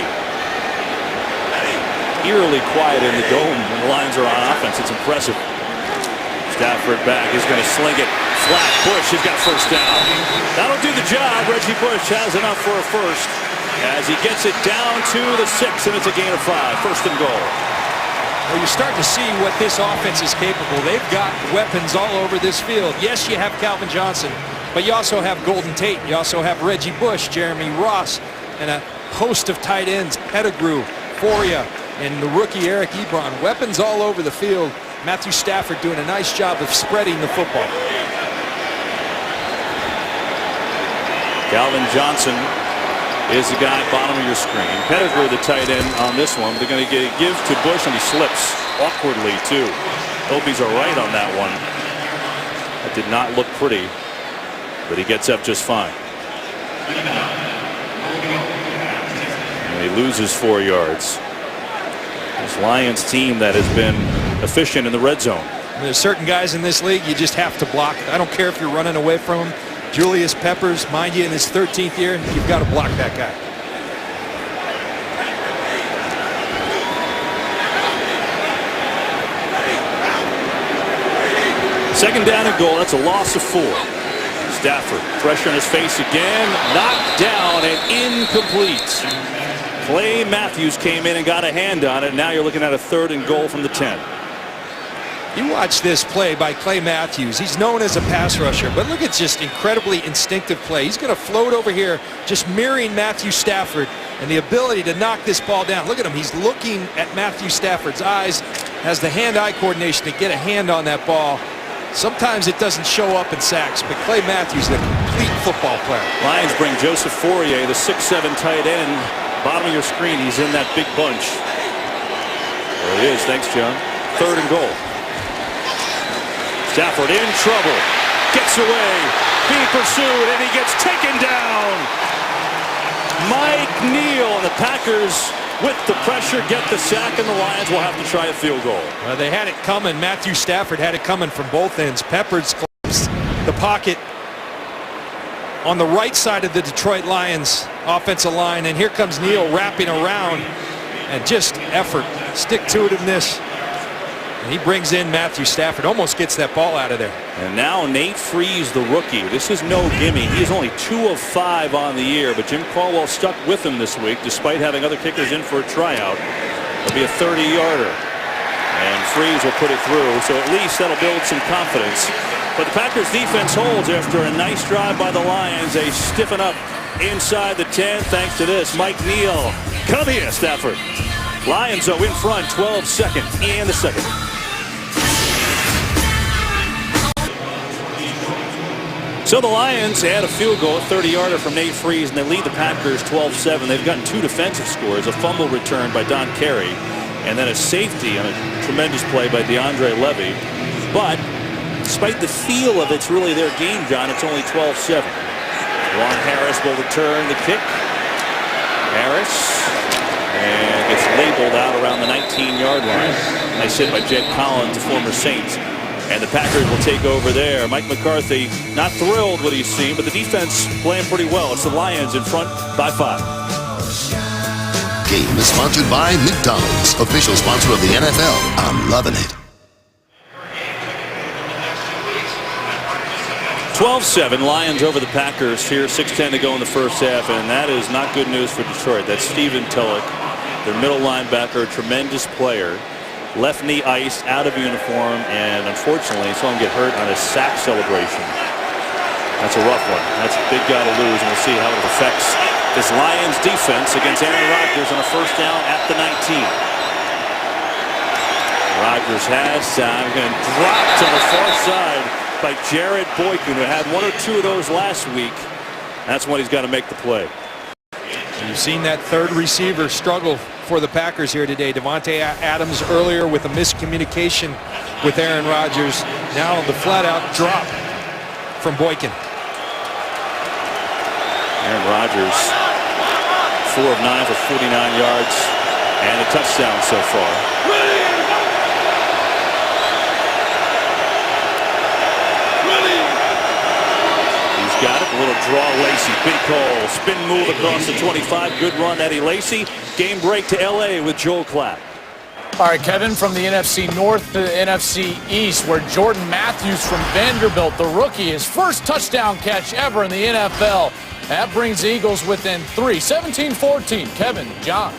Eerily quiet in the dome when the Lions are on offense. It's impressive. Stafford back. He's going to sling it. Flat push. He's got 1st down. That'll do the job. Reggie Bush has enough for a 1st as he gets it down to the 6, and it's a gain of 5. 1st and goal. Well, you're starting to see what this offense is capable. They've got weapons all over this field. Yes, you have Calvin Johnson, but you also have Golden Tate. You also have Reggie Bush, Jeremy Ross, and a host of tight ends, Pettigrew, Foria, and the rookie Eric Ebron. Weapons all over the field. Matthew Stafford doing a nice job of spreading the football. Calvin Johnson is the guy bottom of your screen. Pettigrew, the tight end on this one. They're going to give to Bush, and he slips awkwardly, too. Hope he's all right on that one. That did not look pretty, but he gets up just fine. And he loses 4 yards. This Lions team that has been efficient in the red zone. There's certain guys in this league you just have to block. I don't care if you're running away from them. Julius Peppers, mind you, in his 13th year, you've got to block that guy. Second down and goal. That's a loss of 4. Stafford, pressure in his face again, knocked down and incomplete. Clay Matthews came in and got a hand on it. Now you're looking at a 3rd and goal from the 10. You watch this play by Clay Matthews. He's known as a pass rusher, but look at just incredibly instinctive play. He's going to float over here, just mirroring Matthew Stafford and the ability to knock this ball down. Look at him. He's looking at Matthew Stafford's eyes, has the hand-eye coordination to get a hand on that ball. Sometimes it doesn't show up in sacks, but Clay Matthews is a complete football player. Lions bring Joseph Fourier, the 6'7" tight end. Bottom of your screen, he's in that big bunch. There he is. Thanks, John. 3rd and goal. Stafford in trouble. Gets away. Being pursued, and he gets taken down. Mike Neal, and the Packers, with the pressure, get the sack, and the Lions will have to try a field goal. Well, they had it coming. Matthew Stafford had it coming from both ends. Peppers collapsed the pocket on the right side of the Detroit Lions offensive line, and here comes Neal wrapping around, and just effort, stick-to-itiveness. And he brings in Matthew Stafford, almost gets that ball out of there. And now Nate Freese, the rookie. This is no gimme. He is only 2 of 5 on the year, but Jim Caldwell stuck with him this week despite having other kickers in for a tryout. It'll be a 30-yarder. And Freese will put it through, so at least that'll build some confidence. But the Packers defense holds after a nice drive by the Lions. They stiffen up inside the 10 thanks to this. Mike Neal. Come here, Stafford. Lions are in front, 12 seconds in the second. So the Lions add a field goal, a 30-yarder from Nate Freese, and they lead the Packers 12-7. They've gotten 2 defensive scores, a fumble return by Don Carey, and then a safety on a tremendous play by DeAndre Levy. But despite the feel of it's really their game, John, it's only 12-7. Juwan Harris will return the kick. Harris, and gets labeled out around the 19-yard line. Nice hit by Jed Collins, the former Saints. And the Packers will take over there. Mike McCarthy not thrilled what he's seen, but the defense playing pretty well. It's the Lions in front by 5. Game is sponsored by McDonald's, official sponsor of the NFL. I'm loving it. 12-7, Lions over the Packers here. 6:10 to go in the first half, and that is not good news for Detroit. That's Steven Tillich, their middle linebacker, a tremendous player. Left knee iced, out of uniform, and unfortunately saw him get hurt on a sack celebration. That's a rough one. That's a big guy to lose, and we'll see how it affects this Lions defense against Aaron Rodgers on a 1st down at the 19. Rodgers has time, and dropped on the far side by Jared Boykin, who had 1 or 2 of those last week. That's when he's got to make the play. You've seen that 3rd receiver struggle for the Packers here today. Devontae Adams earlier with a miscommunication with Aaron Rodgers. Now the flat-out drop from Boykin. Aaron Rodgers, 4 of 9 for 49 yards and a touchdown so far. He's got it. A little Draw Lacey, big hole, spin move across the 25. Good run, Eddie Lacy. Game break to LA with Joel Klatt. All right, Kevin, from the NFC North to the NFC East, where Jordan Matthews from Vanderbilt, the rookie, his first touchdown catch ever in the NFL. That brings the Eagles within 3, 17-14. Kevin, John.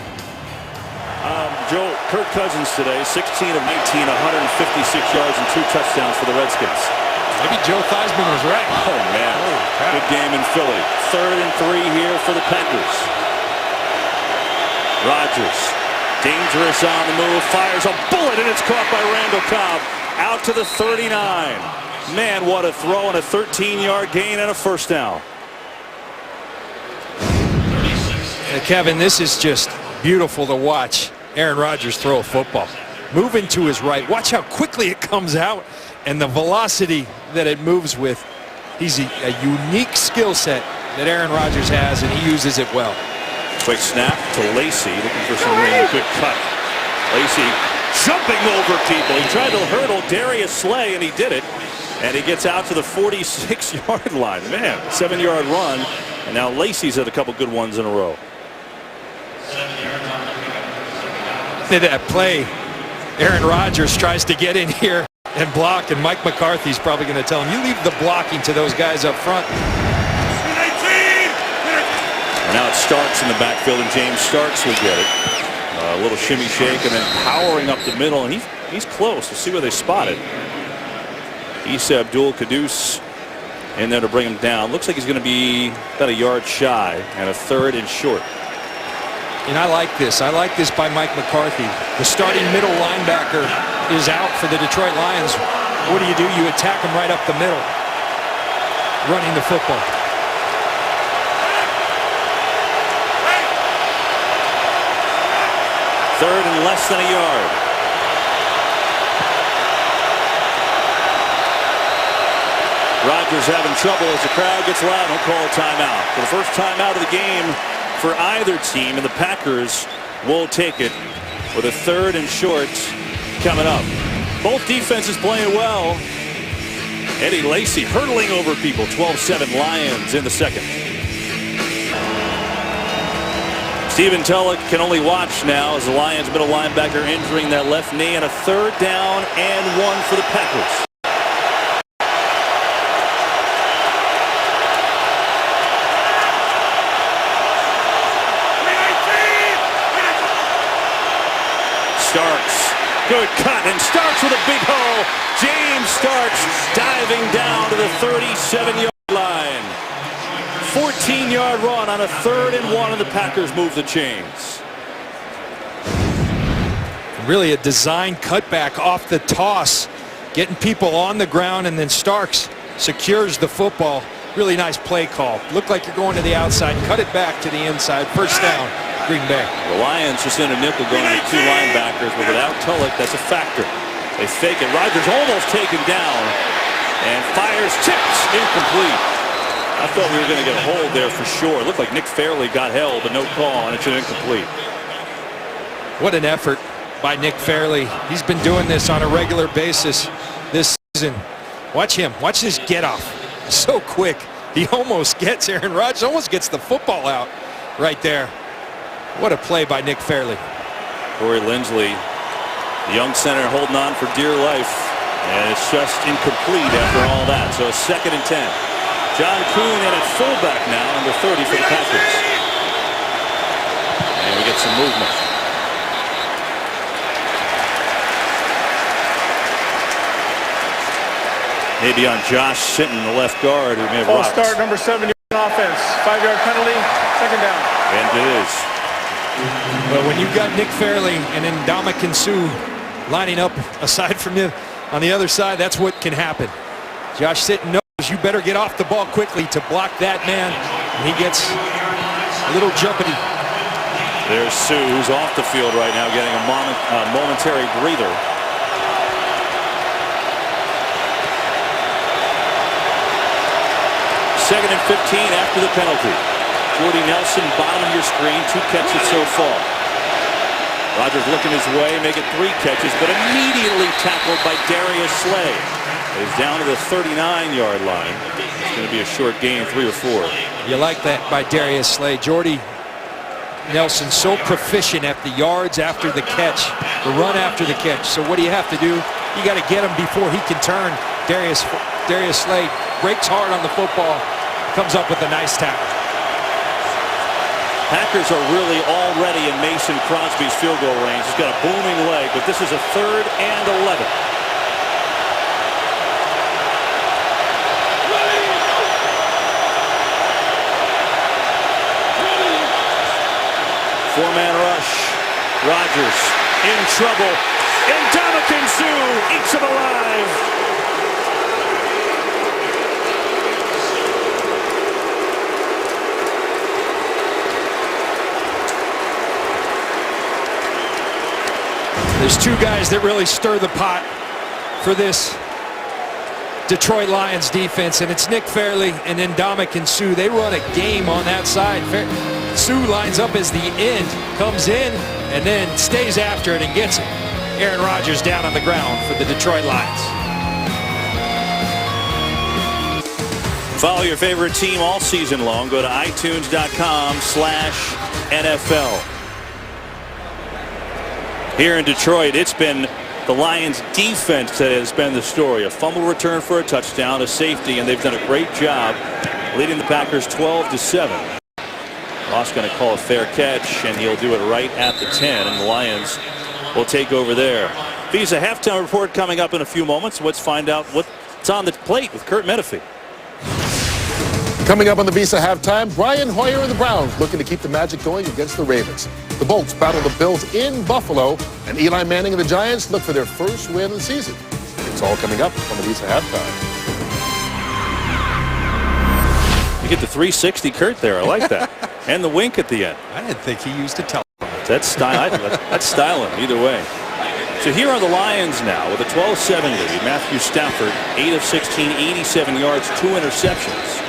Joel, Kirk Cousins today, 16 of 19, 156 yards and 2 touchdowns for the Redskins. Maybe Joe Theismann was right. Oh, man. Good game in Philly. 3rd and 3 here for the Packers. Rodgers. Dangerous on the move, fires a bullet, and it's caught by Randall Cobb out to the 39. Man, what a throw, and a 13-yard gain and a first down. Kevin, this is just beautiful to watch Aaron Rodgers throw a football. Moving to his right. Watch how quickly it comes out and the velocity that it moves with. He's a unique skill set that Aaron Rodgers has, and he uses it well. Quick snap to Lacey, looking for some rain. Good cut. Lacey jumping over people. He tried to hurdle Darius Slay, and he did it. And he gets out to the 46-yard line. Man, 7-yard run. And now Lacey's had a couple good ones in a row. That play, Aaron Rodgers tries to get in here and block, and Mike McCarthy's probably going to tell him, you leave the blocking to those guys up front. Now it Starks in the backfield, and James Starks will get it. A little shimmy shake, and then powering up the middle, and he's close. We'll see where they spot it. Issa Abdul Quddus in there to bring him down. Looks like he's going to be about a yard shy, and a 3rd and short. And I like this. I like this by Mike McCarthy. The starting middle linebacker is out for the Detroit Lions. What do? You attack him right up the middle, running the football. Third and less than a yard. Rodgers having trouble as the crowd gets loud. Don't call a timeout. For the first timeout of the game for either team, and the Packers will take it with a 3rd and short coming up. Both defenses playing well. Eddie Lacy hurdling over people. 12-7 Lions in the second. Stephen Tulloch can only watch now as the Lions middle linebacker injuring that left knee, and a 3rd down and 1 for the Packers. Starks, good cut, and Starks with a big hole. James Starks diving down to the 37-yard line. 14-yard run on a 3rd and 1, and the Packers move the chains. Really a design cutback off the toss, getting people on the ground, and then Starks secures the football. Really nice play call. Looked like you're going to the outside, cut it back to the inside. First down, Green Bay. The Lions just in a nickel going to 2 linebackers, but without Tulloch, that's a factor. They fake it. Rodgers almost taken down, and fires, tips, incomplete. I thought we were going to get a hold there for sure. It looked like Nick Fairley got held, but no call, and it's an incomplete. What an effort by Nick Fairley. He's been doing this on a regular basis this season. Watch him. Watch this get off. So quick. He almost gets Aaron Rodgers, almost gets the football out right there. What a play by Nick Fairley. Corey Linsley, the young center, holding on for dear life, and it's just incomplete after all that. So a 2nd and 10. John Kuhn in at fullback now, number 30 for the Packers. And we get some movement. Maybe on Josh Sinton, the left guard, who may have rocked. Start number 7 on offense. 5-yard penalty, 2nd down. And it is. But when you've got Nick Fairley and then Ndamukong Suh lining up aside from you on the other side, that's what can happen. Josh Sinton knows you better get off the ball quickly to block that man. And he gets a little jumpity. There's Suh, who's off the field right now, getting a momentary breather. Second and 15 after the penalty. Jordy Nelson, bottom of your screen, 2 catches so far. Rodgers looking his way, making 3 catches, but immediately tackled by Darius Slay. Is down to the 39-yard line. It's going to be a short gain, 3 or 4. You like that by Darius Slay. Jordy Nelson so proficient at the yards after the catch, the run after the catch. So what do you have to do? You got to get him before he can turn. Darius Slay breaks hard on the football, comes up with a nice tackle. Packers are really already in Mason Crosby's field goal range. He's got a booming leg, but this is a 3rd and 11. Four-man rush. Rodgers in trouble. And Dominican Sue eats him alive. There's 2 guys that really stir the pot for this Detroit Lions defense, and it's Nick Fairley and then Dominican Sue. They run a game on that side. Sue lines up as the end, comes in, and then stays after it and gets it. Aaron Rodgers down on the ground for the Detroit Lions. Follow your favorite team all season long. Go to itunes.com/NFL. Here in Detroit, it's been the Lions defense that has been the story. A fumble return for a touchdown, a safety, and they've done a great job leading the Packers 12-7. Ross going to call a fair catch, and he'll do it right at the 10, and the Lions will take over there. Visa halftime report coming up in a few moments. Let's find out what's on the plate with Kurt Menefee. Coming up on the Visa halftime, Brian Hoyer and the Browns looking to keep the magic going against the Ravens. The Bolts battle the Bills in Buffalo, and Eli Manning and the Giants look for their first win of the season. It's all coming up on the Visa halftime. You get the 360 Kurt there. I like that. And the wink at the end. I didn't think he used a telephone. That's style. That's styling either way. So here are the Lions now with a 12-7 lead. Matthew Stafford, 8 of 16, 87 yards, 2 interceptions.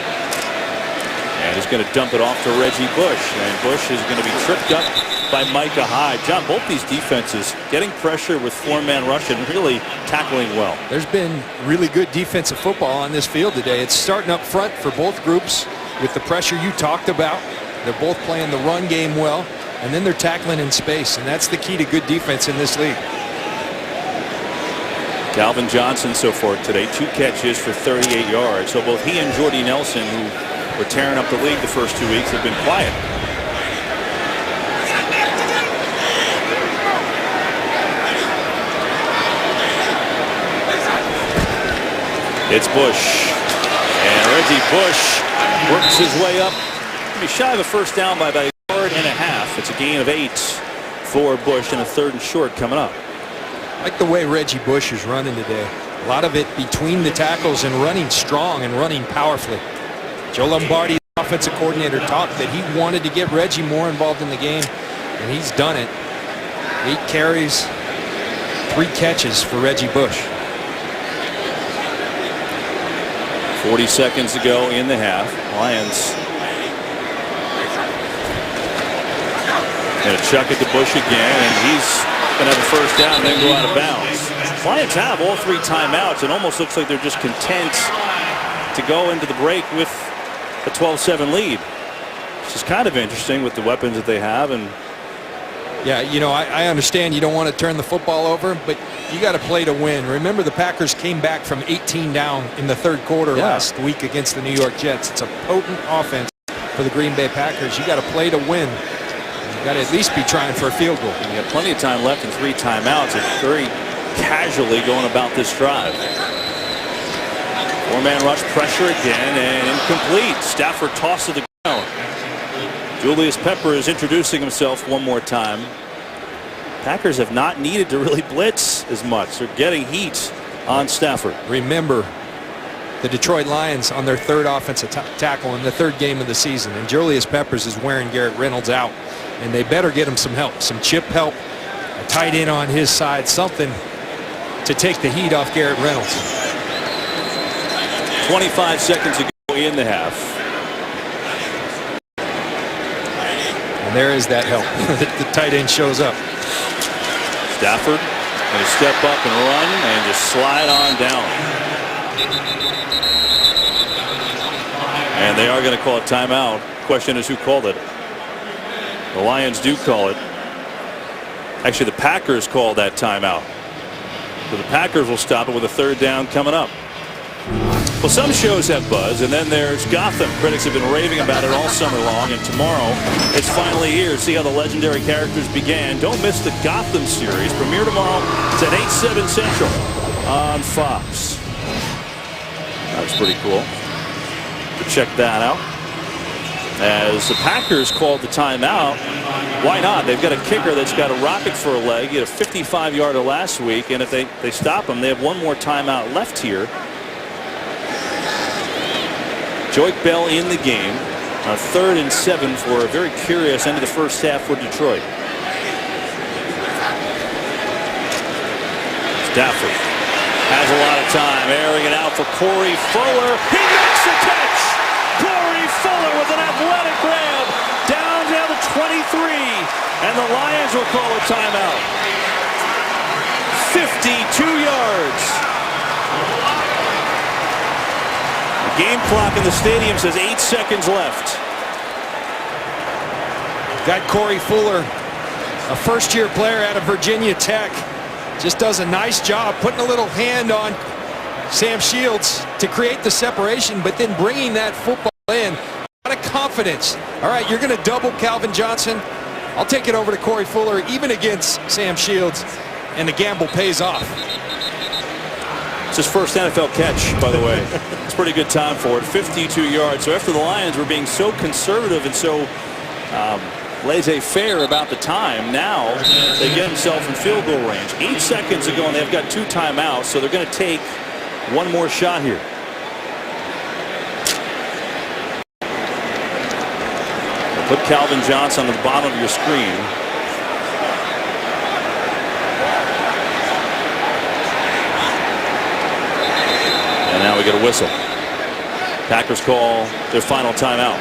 And he's going to dump it off to Reggie Bush. And Bush is going to be tripped up by Micah Hyde. John, both these defenses getting pressure with 4-man rush and really tackling well. There's been really good defensive football on this field today. It's starting up front for both groups with the pressure you talked about. They're both playing the run game well, and then they're tackling in space, and that's the key to good defense in this league. Calvin Johnson so far today, 2 catches for 38 yards. So both he and Jordy Nelson, who were tearing up the league the first 2 weeks, have been quiet. It's Bush. And Reggie Bush works his way up. He's shy of a first down by about 1.5 yards. It's a gain of 8 for Bush and a 3rd and short coming up. I like the way Reggie Bush is running today. A lot of it between the tackles and running strong and running powerfully. Joe Lombardi, the offensive coordinator, talked that he wanted to get Reggie more involved in the game, and he's done it. 8 carries, 3 catches for Reggie Bush. 40 seconds to go in the half. Lions going to chuck it to Bush again, and he's going to have a first down and then go out of bounds. Lions have all 3 timeouts. It almost looks like they're just content to go into the break with a 12-7 lead. Which is kind of interesting with the weapons that they have. And yeah, you know, I understand you don't want to turn the football over, but you got to play to win. Remember, the Packers came back from 18 down in the 3rd quarter last week against the New York Jets. It's a potent offense for the Green Bay Packers. You got to play to win. You got to at least be trying for a field goal. You have plenty of time left and 3 timeouts. It's very casually going about this drive. 4-man rush, pressure again, and incomplete. Stafford tossed to the ground. Julius Pepper is introducing himself one more time. Packers have not needed to really blitz as much. They're getting heat on Stafford. Remember, the Detroit Lions on their 3rd offensive tackle in the 3rd game of the season, and Julius Peppers is wearing Garrett Reynolds out, and they better get him some help, some chip help, a tight end on his side, something to take the heat off Garrett Reynolds. 25 seconds to go in the half. And there is that help. The tight end shows up. Stafford going to step up and run and just slide on down. And they are going to call a timeout. Question is who called it. The Lions do call it. Actually, the Packers called that timeout. So the Packers will stop it with a third down coming up. Well, some shows have buzz, and then there's Gotham. Critics have been raving about it all summer long, and tomorrow it's finally here. See how the legendary characters began. Don't miss the Gotham series. Premiere tomorrow. It's at 8/7 Central on Fox. That's pretty cool. Check that out. As the Packers called the timeout, why not? They've got a kicker that's got a rocket for a leg. He had a 55-yarder last week, and if they stop him, they have one more timeout left here. Joique Bell in the game. 3rd and 7 for a very curious end of the first half for Detroit. Stafford has a lot of time, airing it out for Corey Fuller. He makes the catch! Corey Fuller with an athletic grab down the 23, and the Lions will call a timeout. 52 yards. The game clock in the stadium says 8 seconds left. Got Corey Fuller, a first-year player out of Virginia Tech. Just does a nice job putting a little hand on Sam Shields to create the separation, but then bringing that football in. A lot of confidence. All right, you're going to double Calvin Johnson. I'll take it over to Corey Fuller, even against Sam Shields, and the gamble pays off. It's his first NFL catch, by the way. It's a pretty good time for it. 52 yards. So after the Lions were being so conservative and so laissez-faire about the time, now they get themselves in field goal range. 8 seconds ago, and they've got 2 timeouts, so they're going to take one more shot here. Put Calvin Johnson on the bottom of your screen. And now we get a whistle. Packers call their final timeout.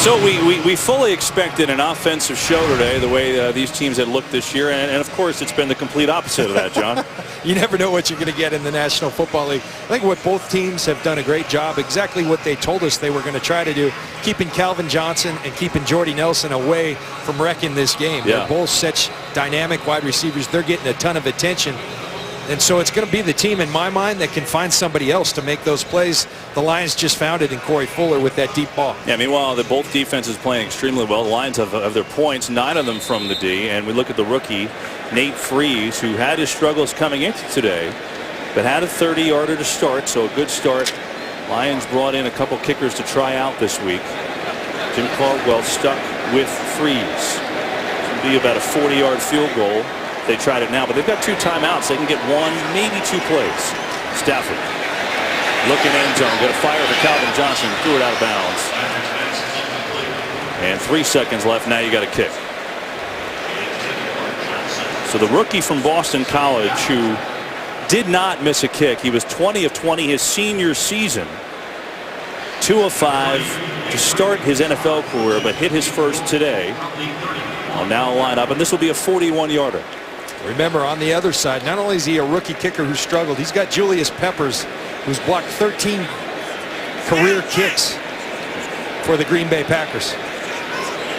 So we fully expected an offensive show today, the way these teams had looked this year, and of course it's been the complete opposite of that, John. You never know what you're going to get in the National Football League. I think what both teams have done a great job, exactly what they told us they were going to try to do, keeping Calvin Johnson and keeping Jordy Nelson away from wrecking this game. Yeah. They're both such dynamic wide receivers. They're getting a ton of attention. And so it's going to be the team, in my mind, that can find somebody else to make those plays. The Lions just found it in Corey Fuller with that deep ball. Yeah, meanwhile, both defenses playing extremely well. The Lions have their points, 9 of them from the D. And we look at the rookie, Nate Freese, who had his struggles coming into today, but had a 30-yarder to start, so a good start. Lions brought in a couple kickers to try out this week. Jim Caldwell stuck with Freese. It'll be about a 40-yard field goal. They tried it now, but they've got 2 timeouts. They can get 1, maybe 2 plays. Stafford looking end zone. Got a fire for Calvin Johnson. Threw it out of bounds. And 3 seconds left. Now you got a kick. So the rookie from Boston College who did not miss a kick. He was 20 of 20 his senior season. 2 of 5 to start his NFL career, but hit his first today. Will now line up, and this will be a 41-yarder. Remember, on the other side, not only is he a rookie kicker who struggled, he's got Julius Peppers, who's blocked 13 career kicks for the Green Bay Packers.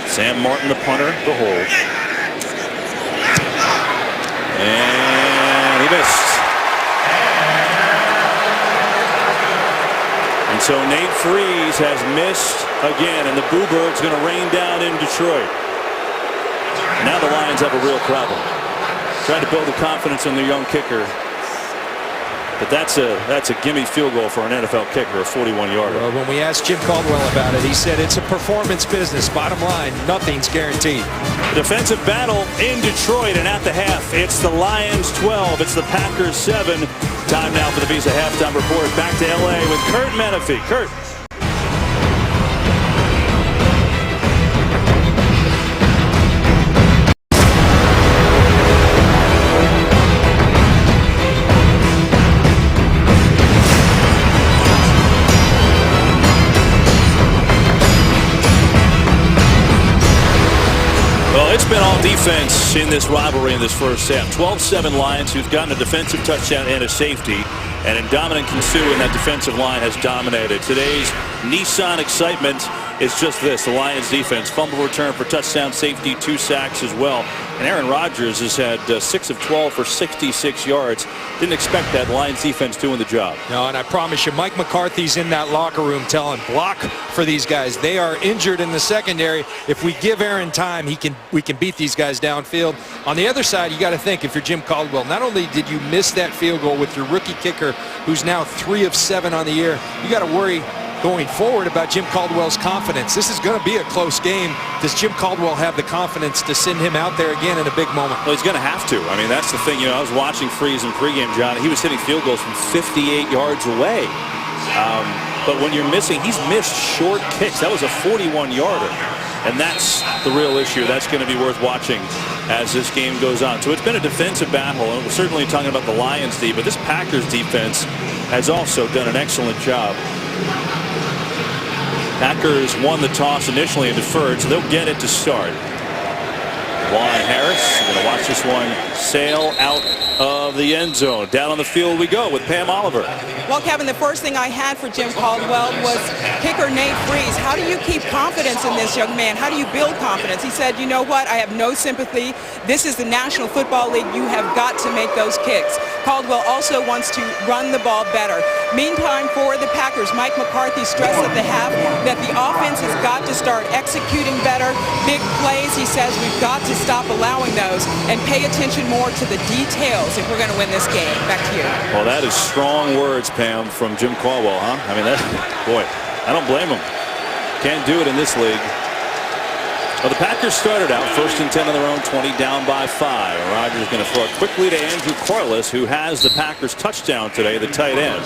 Sam Martin, the punter, the hold. And he missed. And so Nate Freese has missed again, and the Boo Bird's going to rain down in Detroit. Now the Lions have a real problem. Trying to build the confidence in their young kicker. But that's a gimme field goal for an NFL kicker, a 41-yarder. Well, when we asked Jim Caldwell about it, he said it's a performance business. Bottom line, nothing's guaranteed. Defensive battle in Detroit, and at the half, it's the Lions 12. It's the Packers 7. Time now for the Visa halftime report. Back to L.A. with Kurt Menefee. Kurt. It's been all defense in this rivalry in this first half. 12-7 Lions, who've gotten a defensive touchdown and a safety. And Indominant Kinsu in that defensive line has dominated. Today's Nissan excitement is just this. The Lions defense, fumble return for touchdown, safety, 2 sacks as well. And Aaron Rodgers has had 6 of 12 for 66 yards. Didn't expect that. Lions defense doing the job. No, and I promise you, Mike McCarthy's in that locker room telling block for these guys. They are injured in the secondary. If we give Aaron time, we can beat these guys downfield. On the other side, you got to think, if you're Jim Caldwell, not only did you miss that field goal with your rookie kicker, who's now 3 of 7 on the year, you got to worry going forward about Jim Caldwell's confidence. This is going to be a close game. Does Jim Caldwell have the confidence to send him out there again in a big moment? Well, he's going to have to. I mean, that's the thing. You know, I was watching Freeze in pregame, John. He was hitting field goals from 58 yards away. But when you're missing, he's missed short kicks. That was a 41-yarder. And that's the real issue. That's going to be worth watching as this game goes on. So it's been a defensive battle, and we're certainly talking about the Lions D, but this Packers defense has also done an excellent job. Packers won the toss initially and deferred, so they'll get it to start. Juan Harris, we're going to watch this one sail out of the end zone. Down on the field we go with Pam Oliver. Well, Kevin, the first thing I had for Jim Caldwell was kicker Nate Freeze. How do you keep confidence in this young man? How do you build confidence? He said, you know what, I have no sympathy. This is the National Football League. You have got to make those kicks. Caldwell also wants to run the ball better. Meantime, for the Packers, Mike McCarthy stressed at the half that the offense has got to start executing better. Big plays, he says, we've got to stop allowing those and pay attention more to the details if we're going to win this game. Back to you. Well, that is strong words, Pam, from Jim Caldwell, huh? I mean, boy, I don't blame him. Can't do it in this league. Well, the Packers started out 1st and 10 on their own, 20 down by 5. Rodgers going to throw it quickly to Andrew Corliss, who has the Packers touchdown today, the tight end.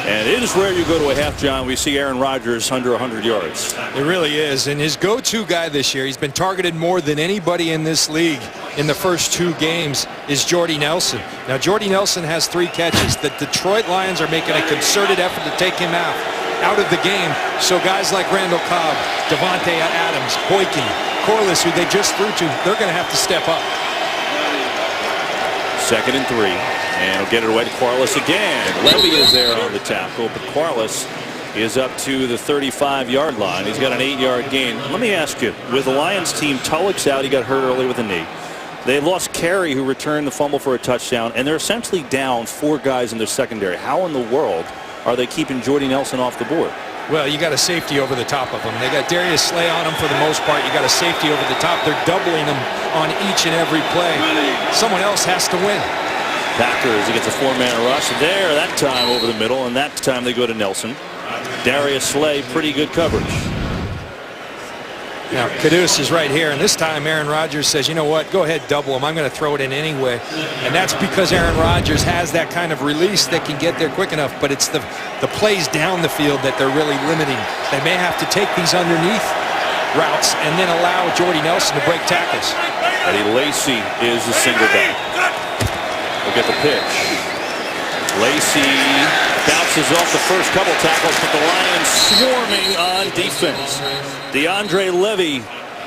And it is rare you go to a half, John. We see Aaron Rodgers under 100 yards. It really is. And his go-to guy this year, he's been targeted more than anybody in this league in the first 2 games, is Jordy Nelson. Now, Jordy Nelson has 3 catches. The Detroit Lions are making a concerted effort to take him out of the game. So guys like Randall Cobb, Devontae Adams, Boykin, Corliss, who they just threw to, they're going to have to step up. 2nd and 3. And he'll get it away to Corliss again. Levy is there on the tackle, but Corliss is up to the 35-yard line. He's got an 8-yard gain. Let me ask you, with the Lions team, Tulloch's out. He got hurt early with a knee. They lost Carey, who returned the fumble for a touchdown, and they're essentially down 4 guys in their secondary. How in the world are they keeping Jordy Nelson off the board? Well, you got a safety over the top of them. They got Darius Slay on them for the most part. You got a safety over the top. They're doubling them on each and every play. Someone else has to win. Packers against a 4-man rush there that time over the middle, and that time they go to Nelson. Darius Slay, pretty good coverage. Now Caduce is right here, and this time Aaron Rodgers says, you know what, go ahead, double him. I'm going to throw it in anyway. And that's because Aaron Rodgers has that kind of release that can get there quick enough, but it's the plays down the field that they're really limiting. They may have to take these underneath routes and then allow Jordy Nelson to break tackles. Eddie Lacy is the single back. We'll get the pitch. Lacy bounces off the first couple tackles, but the Lions swarming on defense. DeAndre Levy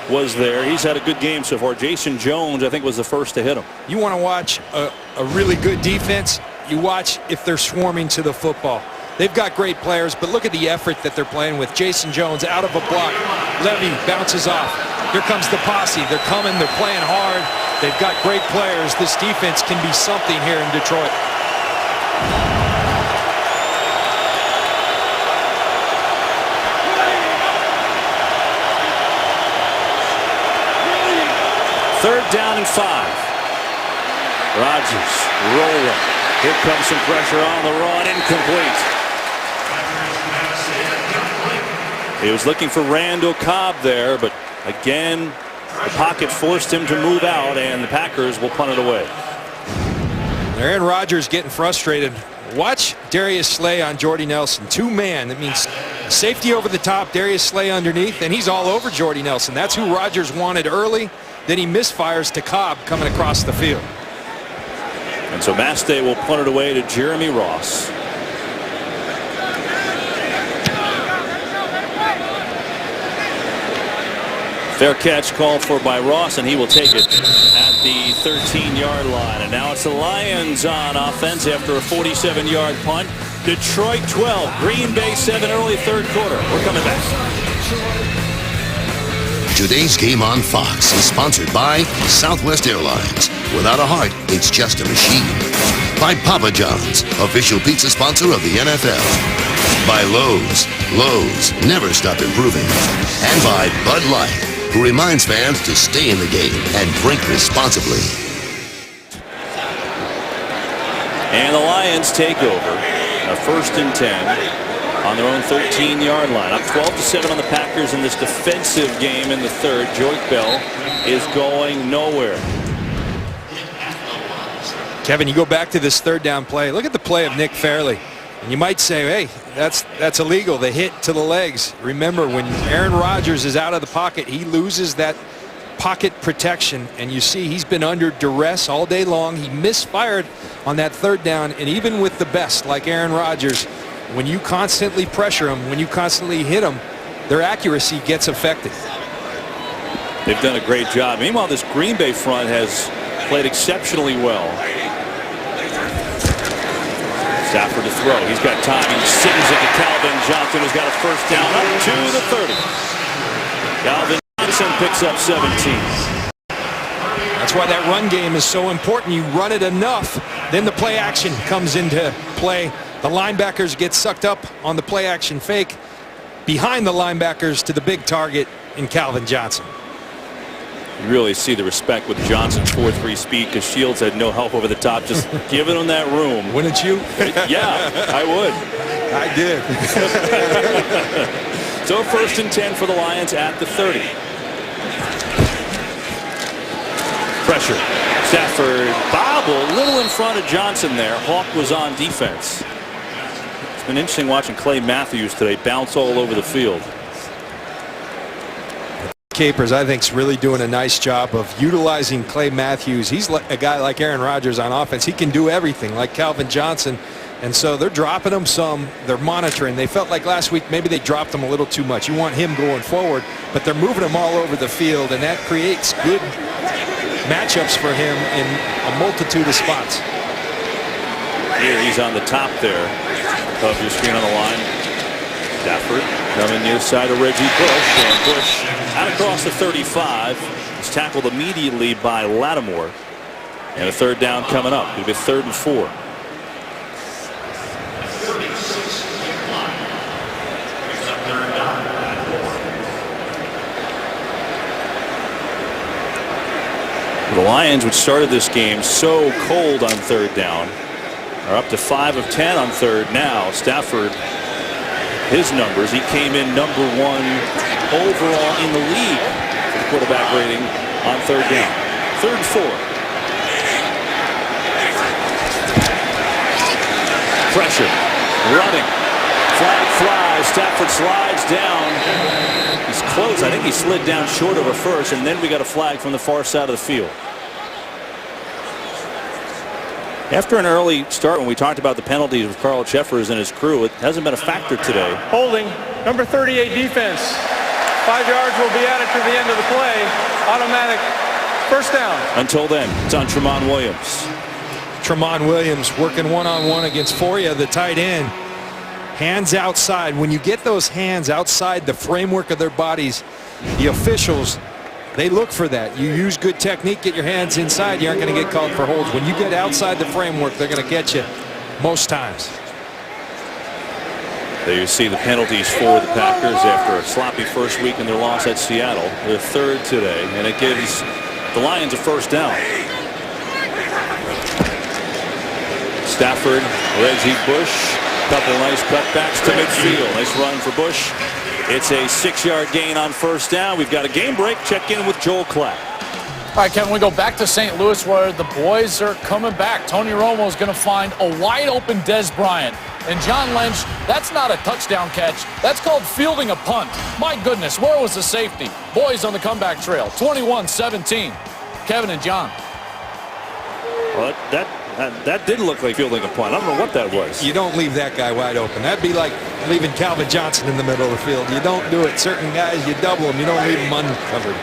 was there. He's had a good game so far. Jason Jones, I think, was the first to hit him. You want to watch a really good defense, you watch if they're swarming to the football. They've got great players, but look at the effort that they're playing with. Jason Jones out of a block. Levy bounces off. Here comes the posse. They're coming. They're playing hard. They've got great players. This defense can be something here in Detroit. Third down and 5. Rodgers rolling. Here comes some pressure on the run. Incomplete. He was looking for Randall Cobb there, but again, the pocket forced him to move out, and the Packers will punt it away. Aaron Rodgers getting frustrated. Watch Darius Slay on Jordy Nelson. 2-man. That means safety over the top, Darius Slay underneath, and he's all over Jordy Nelson. That's who Rodgers wanted early. Then he misfires to Cobb coming across the field. And so Mastay will punt it away to Jeremy Ross. Fair catch called for by Ross, and he will take it at the 13-yard line. And now it's the Lions on offense after a 47-yard punt. Detroit 12, Green Bay 7, early third quarter. We're coming back. Today's Game on Fox is sponsored by Southwest Airlines. Without a heart, it's just a machine. By Papa John's, official pizza sponsor of the NFL. By Lowe's. Lowe's, never stop improving. And by Bud Light, who reminds fans to stay in the game and drink responsibly. And the Lions take over. A 1st and 10 on their own 13-yard line. Up 12-7 on the Packers in this defensive game in the third. Joique Bell is going nowhere. Kevin, you go back to this third down play. Look at the play of Nick Fairley. And you might say, hey, that's illegal, the hit to the legs. Remember, when Aaron Rodgers is out of the pocket, he loses that pocket protection. And you see he's been under duress all day long. He misfired on that third down. And even with the best, like Aaron Rodgers, when you constantly pressure them, when you constantly hit them, their accuracy gets affected. They've done a great job. Meanwhile, this Green Bay front has played exceptionally well. Stafford to throw. He's got time. He sends it to Calvin Johnson, who's got a first down up to the 30. Calvin Johnson picks up 17. That's why that run game is so important. You run it enough, then the play action comes into play. The linebackers get sucked up on the play action fake behind the linebackers to the big target in Calvin Johnson. You really see the respect with Johnson's 4.3 speed, because Shields had no help over the top, just giving him that room. Wouldn't you? Yeah, I would. I did. So 1st and 10 for the Lions at the 30. Pressure. Stafford bobble, a little in front of Johnson there. Hawk was on defense. It's been interesting watching Clay Matthews today bounce all over the field. Capers, I think, is really doing a nice job of utilizing Clay Matthews. He's a guy like Aaron Rodgers on offense. He can do everything like Calvin Johnson. And so they're dropping him some. They're monitoring. They felt like last week maybe they dropped him a little too much. You want him going forward, but they're moving him all over the field, and that creates good matchups for him in a multitude of spots. Here he's on the top there of your screen on the line. Stafford coming near side of Reggie Bush, and Bush out across the 35. He's tackled immediately by Lattimore. And a third down coming up. It'll be 3rd and 4. The Lions, which started this game so cold on third down, are up to 5 of 10 on third now. Stafford, his numbers, he came in #1 overall in the league for the quarterback rating on third down. 3rd and 4. Pressure, running, flag flies. Stafford slides down. He's close. I think he slid down short of a first, and then we got a flag from the far side of the field. After an early start, when we talked about the penalties with Carl Cheffers and his crew, it hasn't been a factor today. Holding, number 38 defense. 5 yards will be added to the end of the play. Automatic first down. Until then, it's on Tramon Williams. Tramon Williams working one-on-one against Foria, the tight end. Hands outside. When you get those hands outside the framework of their bodies, the officials, they look for that. You use good technique, get your hands inside, you aren't going to get called for holds. When you get outside the framework, they're going to get you most times. There you see the penalties for the Packers after a sloppy first week in their loss at Seattle. Their 3rd today, and it gives the Lions a first down. Stafford, Reggie Bush, couple nice cutbacks to midfield. Nice run for Bush. It's a 6-yard gain on first down. We've got a game break. Check in with Joel Klatt. All right, Kevin, we go back to St. Louis where the boys are coming back. Tony Romo is going to find a wide-open Dez Bryant. And John Lynch, that's not a touchdown catch. That's called fielding a punt. My goodness, where was the safety? Boys on the comeback trail, 21-17. Kevin and John. Well, that That didn't look like fielding a punt. I don't know what that was. You don't leave that guy wide open. That'd be like leaving Calvin Johnson in the middle of the field. You don't do it. Certain guys, you double them. You don't leave them uncovered.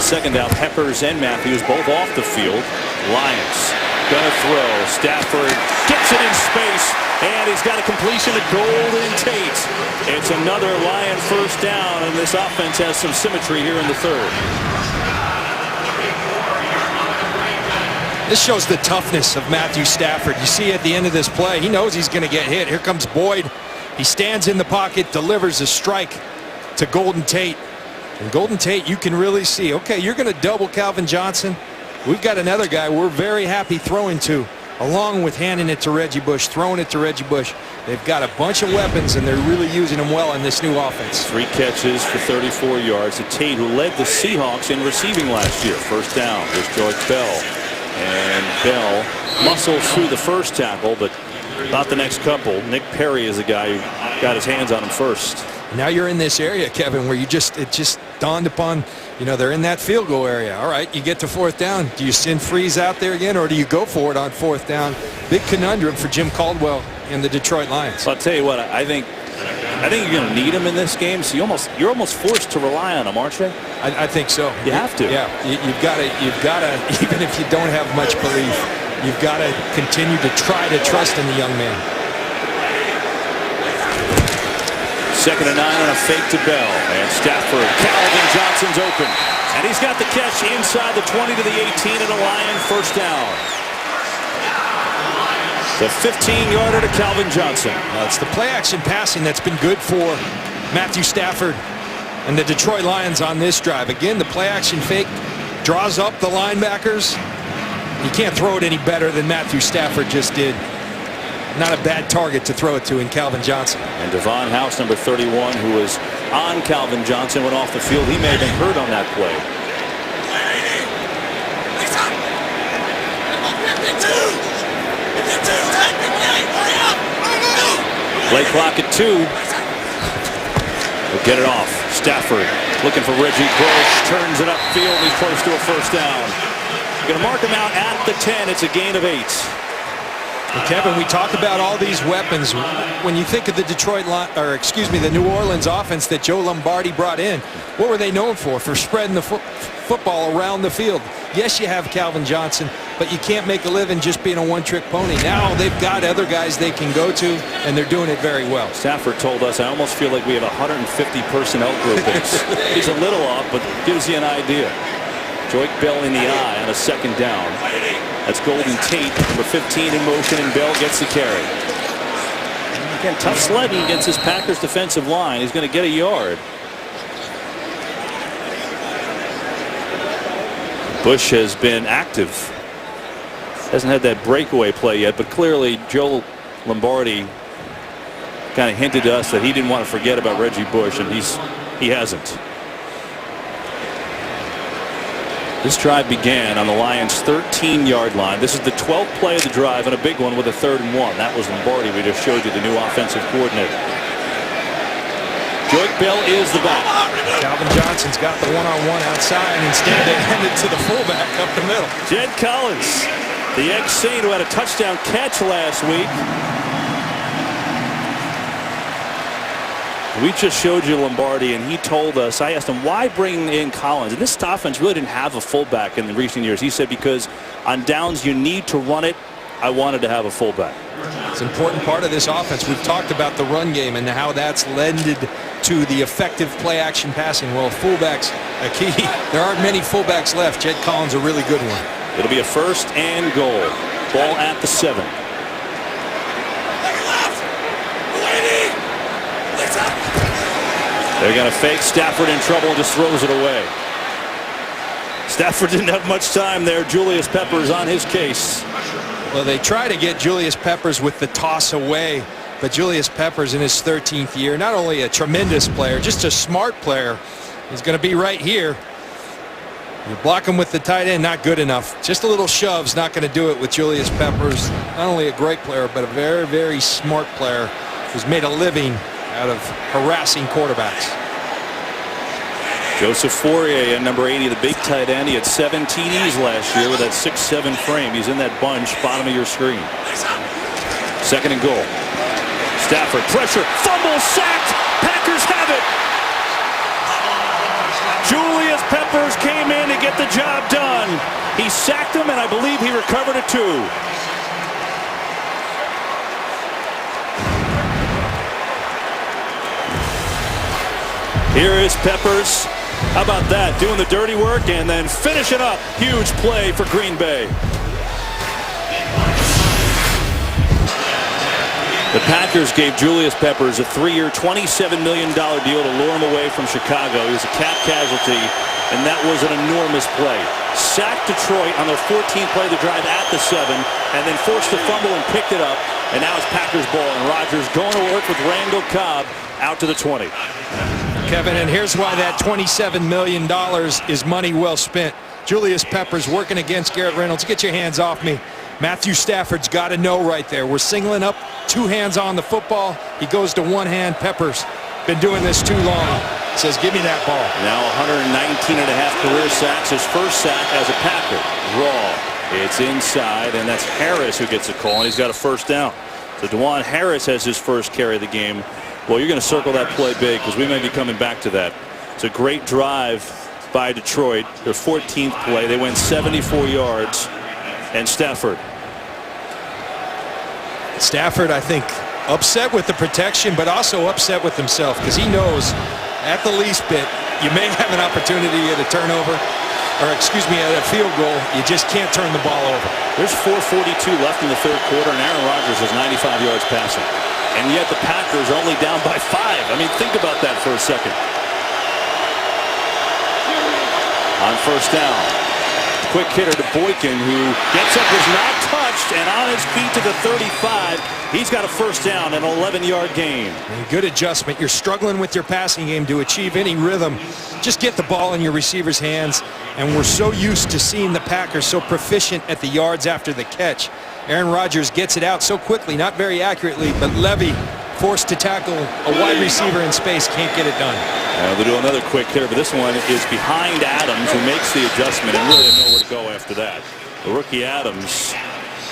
Second down, Peppers and Matthews both off the field. Lions gonna throw. Stafford gets it in space, and he's got a completion to Golden Tate. It's another Lion first down, and this offense has some symmetry here in the third. This shows the toughness of Matthew Stafford. You see at the end of this play, he knows he's going to get hit. Here comes Boyd. He stands in the pocket, delivers a strike to Golden Tate. And Golden Tate, you can really see, okay, you're going to double Calvin Johnson. We've got another guy we're very happy throwing to, along with handing it to Reggie Bush, throwing it to Reggie Bush. They've got a bunch of weapons, and they're really using them well in this new offense. 3 catches for 34 yards to Tate, who led the Seahawks in receiving last year. First down. There's George Bell. And Bell muscles through the first tackle, but not the next couple. Nick Perry is the guy who got his hands on him first. Now you're in this area, Kevin, where it just dawned upon, they're in that field goal area. All right, you get to fourth down. Do you send Freeze out there again, or do you go for it on fourth down? Big conundrum for Jim Caldwell and the Detroit Lions. I'll tell you what, I think you're going to need him in this game, so you're almost forced to rely on him, aren't you? I think so. You have to. Yeah, you've got to, even if you don't have much belief, you've got to continue to try to trust in the young man. Second and 9 on a fake to Bell, and Stafford. Calvin Johnson's open, and he's got the catch inside the 20 to the 18, and a Lion first down. The 15-yarder to Calvin Johnson. It's the play-action passing that's been good for Matthew Stafford and the Detroit Lions on this drive. Again, the play-action fake draws up the linebackers. You can't throw it any better than Matthew Stafford just did. Not a bad target to throw it to in Calvin Johnson. And Devon House, number 31, who was on Calvin Johnson, went off the field. He may have been hurt on that play. Play clock at 2. We'll get it off. Stafford looking for Reggie Bush. Turns it upfield. He's close to a first down. Going to mark him out at the 10. It's a gain of 8. Well, Kevin, we talked about all these weapons. When you think of the the New Orleans offense that Joe Lombardi brought in, what were they known for? For spreading the football around the field. Yes, you have Calvin Johnson, but you can't make a living just being a one-trick pony. Now they've got other guys they can go to, and they're doing it very well. Stafford told us, I almost feel like we have 150 personnel groupings. He's a little off, but gives you an idea. Joik Bell in the eye on a second down. That's Golden Tate, number 15 in motion, and Bell gets the carry. Again, tough sledding against this Packers defensive line. He's going to get a yard. Bush has been active. Hasn't had that breakaway play yet, but clearly Joe Lombardi kind of hinted to us that he didn't want to forget about Reggie Bush, and he hasn't. This drive began on the Lions' 13-yard line. This is the 12th play of the drive, and a big one with a 3rd and 1. That was Lombardi. We just showed you the new offensive coordinator. Joik Bell is the back. Calvin Johnson's got the one-on-one outside. Instead, they hand it to the fullback up the middle. Jed Collins, the ex-Saint who had a touchdown catch last week. We just showed you Lombardi, and he told us, I asked him, why bring in Collins? And this offense really didn't have a fullback in the recent years. He said, because on downs you need to run it. I wanted to have a fullback. It's an important part of this offense. We've talked about the run game and how that's lended to the effective play-action passing. Well, fullbacks a key. There aren't many fullbacks left. Jed Collins a really good one. It'll be a 1st and goal. Ball at the 7. They're going to fake. Stafford in trouble and just throws it away. Stafford didn't have much time there. Julius Peppers on his case. Well, they try to get Julius Peppers with the toss away, but Julius Peppers in his 13th year, not only a tremendous player, just a smart player. He's going to be right here. You block him with the tight end, not good enough. Just a little shove's not going to do it with Julius Peppers. Not only a great player, but a very, very smart player who's made a living out of harassing quarterbacks. Joseph Fourier at number 80, the big tight end. He had 7 TDs last year with that 6'7" frame. He's in that bunch, bottom of your screen. 2nd and goal. Stafford, pressure, fumble, sacked. Packers have it. Julius Peppers came in to get the job done. He sacked him, and I believe he recovered it too. Here is Peppers. How about that? Doing the dirty work and then finish it up. Huge play for Green Bay. The Packers gave Julius Peppers a 3-year, $27 million deal to lure him away from Chicago. He was a cap casualty, and that was an enormous play. Sacked Detroit on their 14th play of the drive at the 7, and then forced the fumble and picked it up. And now it's Packers ball, and Rodgers going to work with Randall Cobb out to the 20. Kevin, and here's why that $27 million is money well spent. Julius Peppers working against Garrett Reynolds. Get your hands off me. Matthew Stafford's got to know right there. We're singling up, 2 hands on the football. He goes to 1 hand. Peppers been doing this too long. Says, give me that ball. Now 119.5 career sacks. His first sack as a Packer. Raw. It's inside, and that's Harris who gets a call, and he's got a first down. So DeJuan Harris has his first carry of the game. Well, you're going to circle that play big because we may be coming back to that. It's a great drive by Detroit. Their 14th play. They went 74 yards. And Stafford, I think, upset with the protection, but also upset with himself because he knows at the least bit you may have an opportunity at a turnover, or excuse me, at a field goal. You just can't turn the ball over. There's 4:42 left in the 3rd quarter, and Aaron Rodgers has 95 yards passing. And yet the Packers are only down by 5. I mean, think about that for a second. On first down. Quick hitter to Boykin, who gets up, was not touched, and on his feet to the 35. He's got a first down, an 11-yard gain. Good adjustment. You're struggling with your passing game to achieve any rhythm. Just get the ball in your receiver's hands, and we're so used to seeing the Packers so proficient at the yards after the catch. Aaron Rodgers gets it out so quickly, not very accurately, but Levy forced to tackle a wide receiver in space, can't get it done. They'll do another quick hitter, but this one is behind Adams, who makes the adjustment and really had nowhere to go after that. The rookie Adams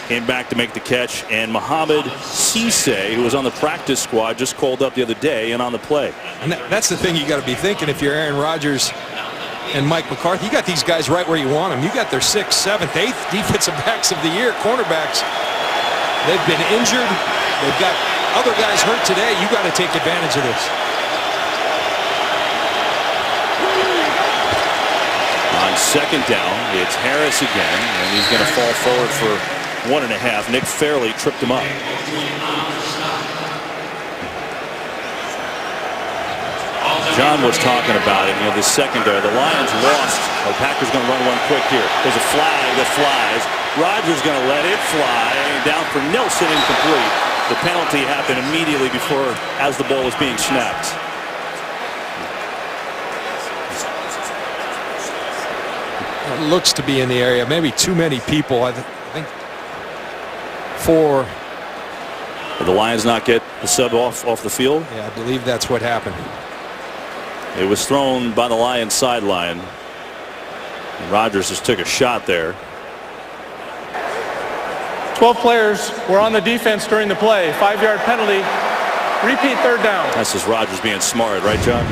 came back to make the catch, and Mohamed Cisse, who was on the practice squad, just called up the other day and on the play. And that's the thing you got to be thinking if you're Aaron Rodgers and Mike McCarthy. You got these guys right where you want them. You got their 6th, 7th, 8th defensive backs of the year, cornerbacks. They've been injured. They've got other guys hurt today. You got to take advantage of this. On 2nd down, it's Harris again, and he's going to fall forward for 1.5. Nick Fairley tripped him up. John was talking about it. You know, the secondary. The Lions lost. The Packers going to run one quick here. There's a flag that flies. Rodgers going to let it fly. Down for Nelson, incomplete. The penalty happened immediately before, as the ball was being snapped. It looks to be in the area. Maybe too many people. I think 4. Did the Lions not get the sub off the field? Yeah, I believe that's what happened. It was thrown by the Lions sideline. Rodgers just took a shot there. 12 players were on the defense during the play. 5-yard penalty. Repeat 3rd down. That's just Rodgers being smart, right, John?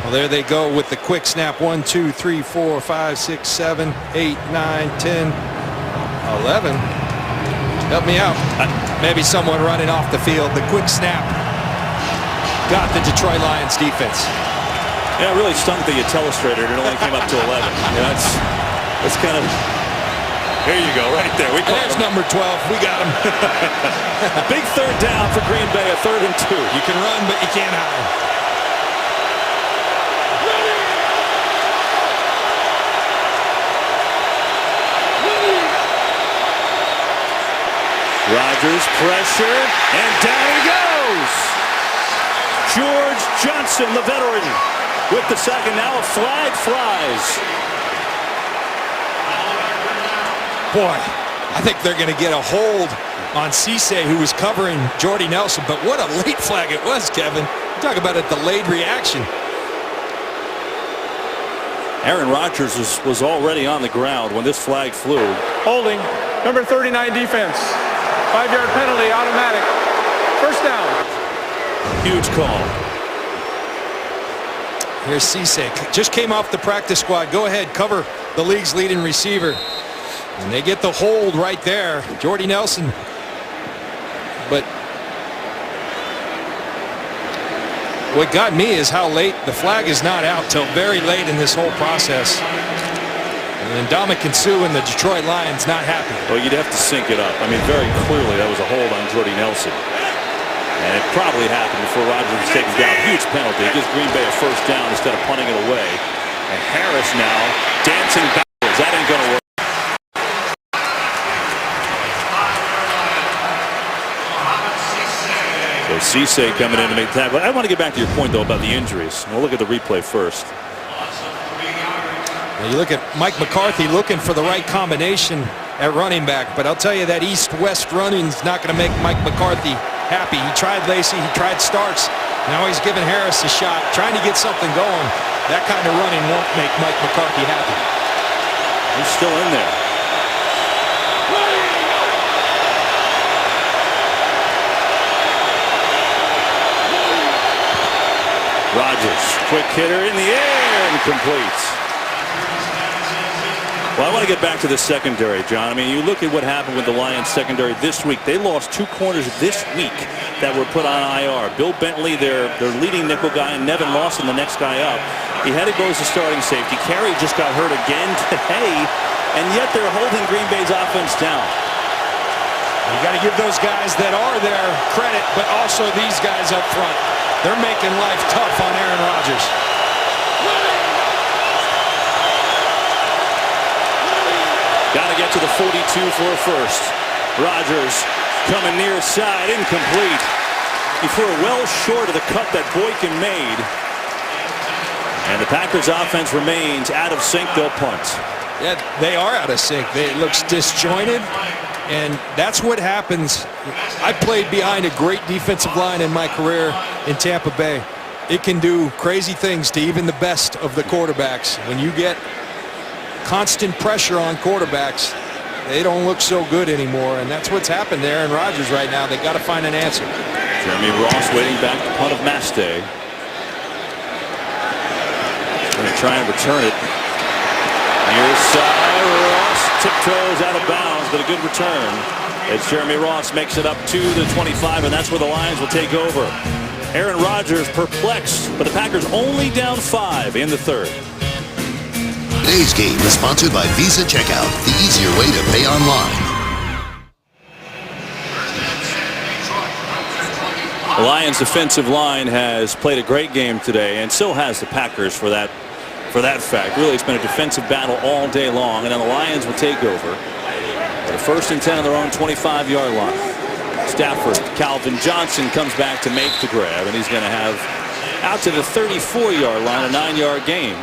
Well, there they go with the quick snap. 1, 2, 3, 4, 5, 6, 7, 8, 9, 10, 11. Help me out. Maybe someone running off the field. The quick snap got the Detroit Lions defense. Yeah, it really stunk the telestrator. It only came up to 11. Yeah, that's kind of... Here you go, right there. There's number 12. We got him. Big 3rd down for Green Bay, a 3rd and 2. You can run, but you can't hide. Rodgers, pressure, and down he goes. George Johnson, the veteran, with the sack, and now a flag flies. Boy, I think they're going to get a hold on Cisse, who was covering Jordy Nelson. But what a late flag it was, Kevin. Talk about a delayed reaction. Aaron Rodgers was already on the ground when this flag flew. Holding, number 39 defense. 5-yard penalty, automatic. First down. Huge call. Here's Cisse. Just came off the practice squad. Go ahead, cover the league's leading receiver. And they get the hold right there. Jordy Nelson. But what got me is how late the flag is not out till very late in this whole process. And Ndamukong Suh and the Detroit Lions not happy. Well, you'd have to sync it up. I mean, very clearly that was a hold on Jordy Nelson. And it probably happened before Rodgers was taken down. Huge penalty. It gives Green Bay a first down instead of punting it away. And Harris now dancing backwards. That ain't going to work. So Cisse coming in to make the tackle. I want to get back to your point, though, about the injuries. We'll look at the replay first. Now you look at Mike McCarthy looking for the right combination at running back. But I'll tell you that east-west running is not going to make Mike McCarthy happy. He tried Lacy. He tried Starks. Now he's giving Harris a shot, trying to get something going. That kind of running won't make Mike McCarthy happy. He's still in there. Rodgers, quick hitter in the air and complete. Well, I want to get back to the secondary, John. I mean, you look at what happened with the Lions secondary this week. They lost 2 corners this week that were put on IR. Bill Bentley, their leading nickel guy, and Nevin Lawson, the next guy up. He had to go as a starting safety. Carey just got hurt again today, and yet they're holding Green Bay's offense down. You got to give those guys that are there credit, but also these guys up front. They're making life tough on Aaron Rodgers. Got to get to the 42 for a first. Rodgers coming near side, incomplete. He threw it well short of the cut that Boykin made. And the Packers offense remains out of sync. They'll punt. Yeah, they are out of sync. It looks disjointed, and that's what happens. I played behind a great defensive line in my career in Tampa Bay. It can do crazy things to even the best of the quarterbacks. When you get constant pressure on quarterbacks, they don't look so good anymore, and that's what's happened to Aaron Rodgers right now. They got to find an answer. Jeremy Ross waiting back the punt of Maste. Going to try and return it. Near side, Ross tiptoes out of bounds, but a good return as Jeremy Ross makes it up to the 25, and that's where the Lions will take over. Aaron Rodgers perplexed, but the Packers only down 5 in the third. Today's game is sponsored by Visa Checkout, the easier way to pay online. The Lions' defensive line has played a great game today, and so has the Packers for that fact. Really, it's been a defensive battle all day long, and then the Lions will take over. The 1st and 10 on their own 25-yard line. Stafford, Calvin Johnson comes back to make the grab, and he's going to have out to the 34-yard line, a 9-yard gain.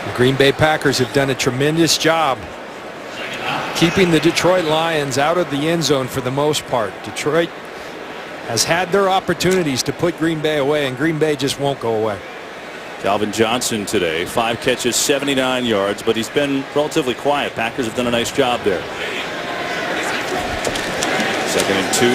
The Green Bay Packers have done a tremendous job keeping the Detroit Lions out of the end zone for the most part. Detroit has had their opportunities to put Green Bay away, and Green Bay just won't go away. Calvin Johnson today, 5 catches, 79 yards, but he's been relatively quiet. Packers have done a nice job there. 2nd and 2,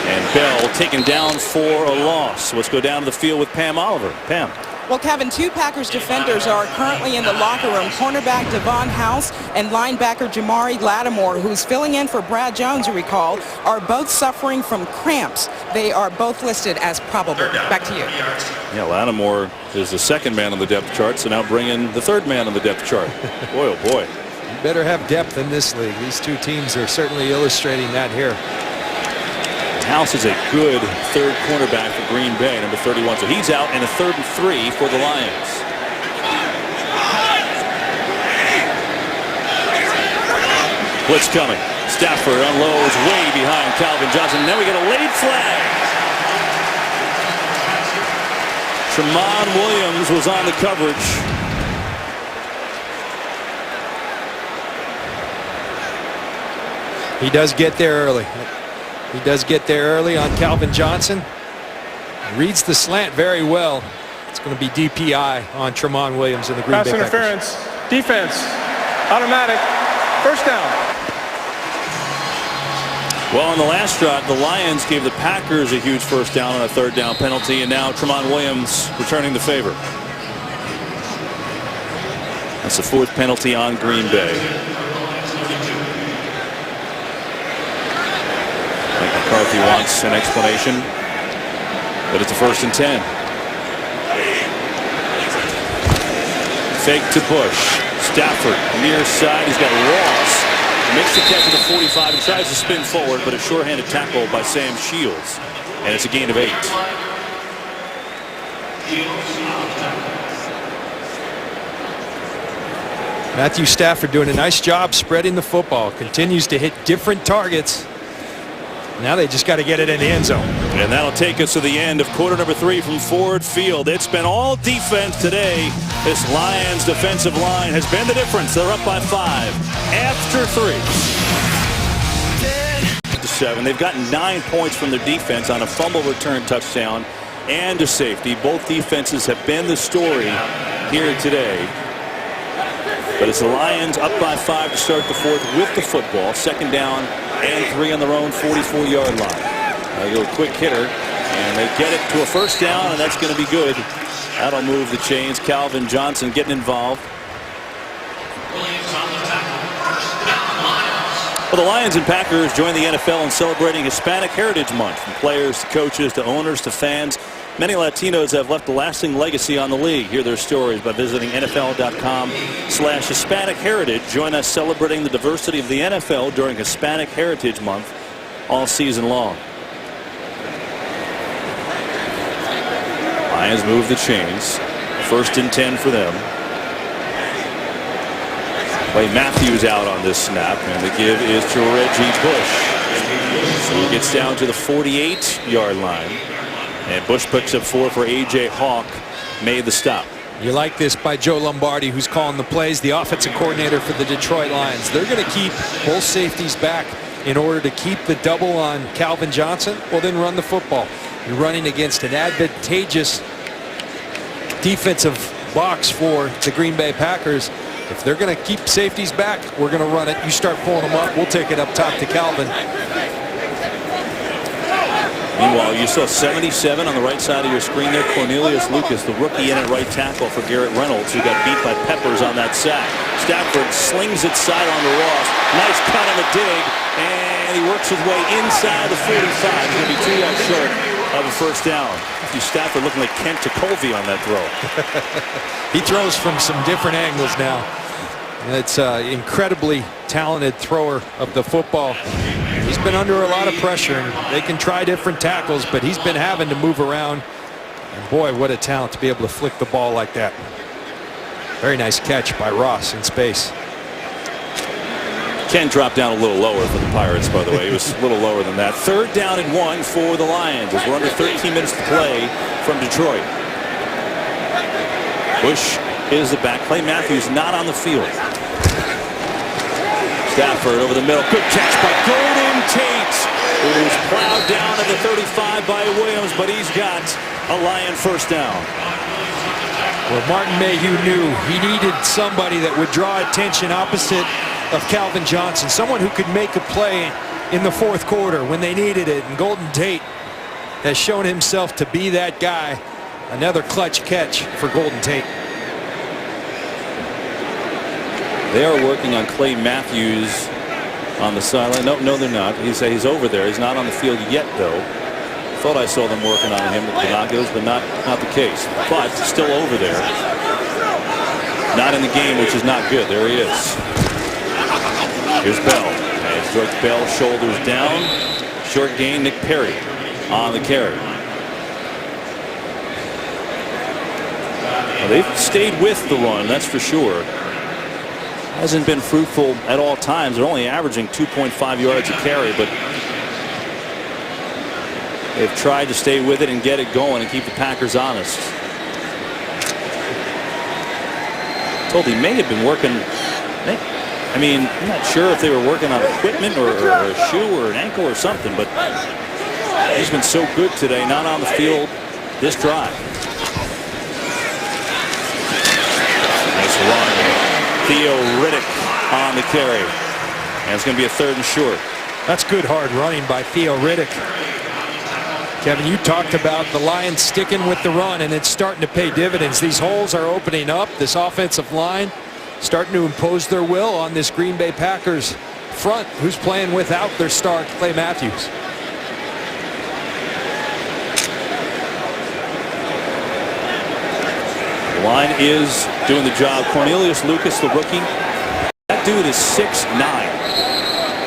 and Bell taken down for a loss. Let's go down to the field with Pam Oliver. Pam. Well, Kevin, 2 Packers defenders are currently in the locker room. Cornerback Devon House and linebacker Jamari Lattimore, who's filling in for Brad Jones, you recall, are both suffering from cramps. They are both listed as probable. Back to you. Yeah, Lattimore is the 2nd man on the depth chart, so now bring in the 3rd man on the depth chart. Boy, oh boy. You better have depth in this league. These 2 teams are certainly illustrating that here. House is a good 3rd cornerback for Green Bay, number 31. So he's out in a 3rd and 3 for the Lions. Blitz coming. Stafford unloads way behind Calvin Johnson. Then we get a late flag. Tramon Williams was on the coverage. He does get there early. He does get there early on Calvin Johnson. Reads the slant very well. It's going to be DPI on Tramon Williams in the Green Pass Bay interference, Packers. defense, automatic, first down. Well, on the last drive, the Lions gave the Packers a huge first down on a third down penalty, and now Tramon Williams returning the favor. That's the fourth penalty on Green Bay. Mike McCarthy wants an explanation, but it's a 1st and 10. Fake to Bush. Stafford near side. He's got Ross. Makes the catch at the 45 and tries to spin forward, but a short-handed tackle by Sam Shields. And it's a gain of 8. Matthew Stafford doing a nice job spreading the football. Continues to hit different targets. Now they just got to get it in the end zone. And that'll take us to the end of quarter number 3 from Ford Field. It's been all defense today. This Lions defensive line has been the difference. They're up by 5 after 3. 7. They've gotten 9 points from their defense on a fumble return touchdown and a safety. Both defenses have been the story here today. But it's the Lions up by 5 to start the 4th with the football. 2nd down and 3 on their own 44-yard line. They go quick hitter, and they get it to a 1st down, and that's going to be good. That'll move the chains. Calvin Johnson getting involved. Well, the Lions and Packers join the NFL in celebrating Hispanic Heritage Month. From players to coaches to owners to fans, many Latinos have left a lasting legacy on the league. Hear their stories by visiting NFL.com/Hispanic Heritage. Join us celebrating the diversity of the NFL during Hispanic Heritage Month all season long. Lions move the chains. 1st and 10 for them. Clay Matthews out on this snap, and the give is to Reggie Bush. So he gets down to the 48-yard line. And Bush picks up 4 for A.J. Hawk. Made the stop. You like this by Joe Lombardi, who's calling the plays, the offensive coordinator for the Detroit Lions. They're going to keep both safeties back in order to keep the double on Calvin Johnson. Well, then run the football. You're running against an advantageous defensive box for the Green Bay Packers. If they're going to keep safeties back, we're going to run it. You start pulling them up, we'll take it up top to Calvin. Meanwhile, you saw 77 on the right side of your screen there. Cornelius Lucas, the rookie in at right tackle for Garrett Reynolds, who got beat by Peppers on that sack. Stafford slings it sidearm to Ross. Nice cut on the dig, and he works his way inside the 45. He's going to be 2 yards short of a 1st down. Matthew Stafford looking like Kent Jacolby on that throw. He throws from some different angles now. It's an incredibly talented thrower of the football. He's been under a lot of pressure, and they can try different tackles, but he's been having to move around. And boy, what a talent to be able to flick the ball like that. Very nice catch by Ross in space. Ken dropped down a little lower for the Pirates, by the way. He was a little lower than that. 3rd down and 1 for the Lions as we're under 13 minutes to play from Detroit. Bush is the back. Clay Matthews not on the field. Stafford over the middle. Good catch by Golden Tate, who's plowed down at the 35 by Williams, but he's got a Lion 1st down. Well, Martin Mayhew knew he needed somebody that would draw attention opposite of Calvin Johnson, someone who could make a play in the 4th quarter when they needed it, and Golden Tate has shown himself to be that guy. Another clutch catch for Golden Tate. They are working on Clay Matthews on the sideline. No, they're not. He's over there. He's not on the field yet, though. Thought I saw them working on him with binoculars, but not the case. But still over there. Not in the game, which is not good. There he is. Here's Bell. As George Bell shoulders down. Short gain, Nick Perry on the carry. Well, they've stayed with the run, that's for sure. Hasn't been fruitful at all times. They're only averaging 2.5 yards a carry, but they've tried to stay with it and get it going and keep the Packers honest. Told he may have been working. I mean, I'm not sure if they were working on equipment or a shoe or an ankle or something, but he's been so good today, not on the field this drive. Nice run. Theo Riddick on the carry. And it's going to be a 3rd and short. That's good hard running by Theo Riddick. Kevin, you talked about the Lions sticking with the run, and it's starting to pay dividends. These holes are opening up. This offensive line starting to impose their will on this Green Bay Packers front, who's playing without their star, Clay Matthews. The line is doing the job. Cornelius Lucas, the rookie. That dude is 6'9".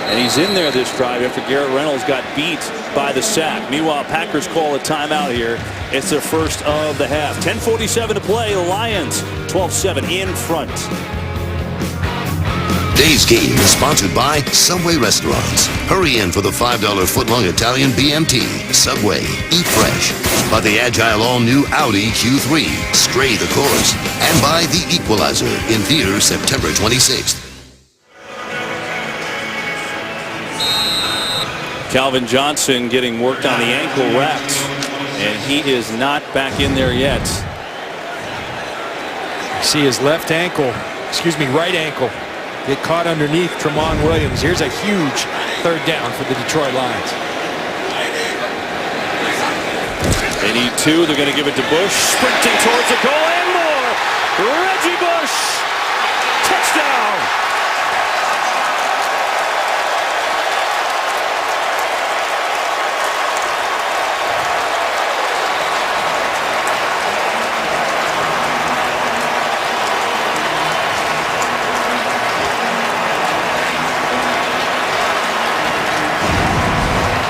And he's in there this drive after Garrett Reynolds got beat by the sack. Meanwhile, Packers call a timeout here. It's their first of the half. 10:47 to play. The Lions 12-7 in front. Today's game is sponsored by Subway Restaurants. Hurry in for the $5 footlong Italian BMT. Subway, eat fresh. By the agile all-new Audi Q3, stray the course. And by The Equalizer, in theaters September 26th. Calvin Johnson getting worked on the ankle wrapped, and he is not back in there yet. See his right ankle get caught underneath Tramon Williams. Here's a huge 3rd down for the Detroit Lions. They need 2. They're going to give it to Bush. Sprinting towards the goal and more. Reggie Bush. Touchdown.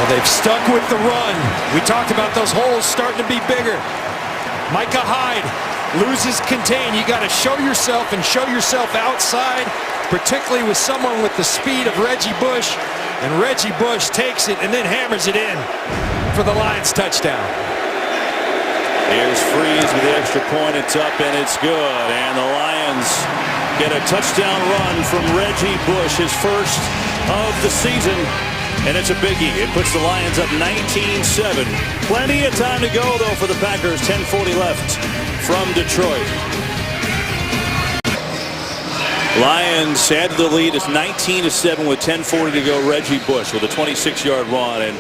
They've stuck with the run. We talked about those holes starting to be bigger. Micah Hyde loses contain. You got to show yourself and show yourself outside, particularly with someone with the speed of Reggie Bush. And Reggie Bush takes it and then hammers it in for the Lions touchdown. Here's Freeze with the extra point. It's up and it's good. And the Lions get a touchdown run from Reggie Bush, his first of the season. And it's a biggie. It puts the Lions up 19-7. Plenty of time to go, though, for the Packers. 10:40 left from Detroit. Lions add to the lead. It's 19-7 with 10:40 to go. Reggie Bush with a 26-yard run. And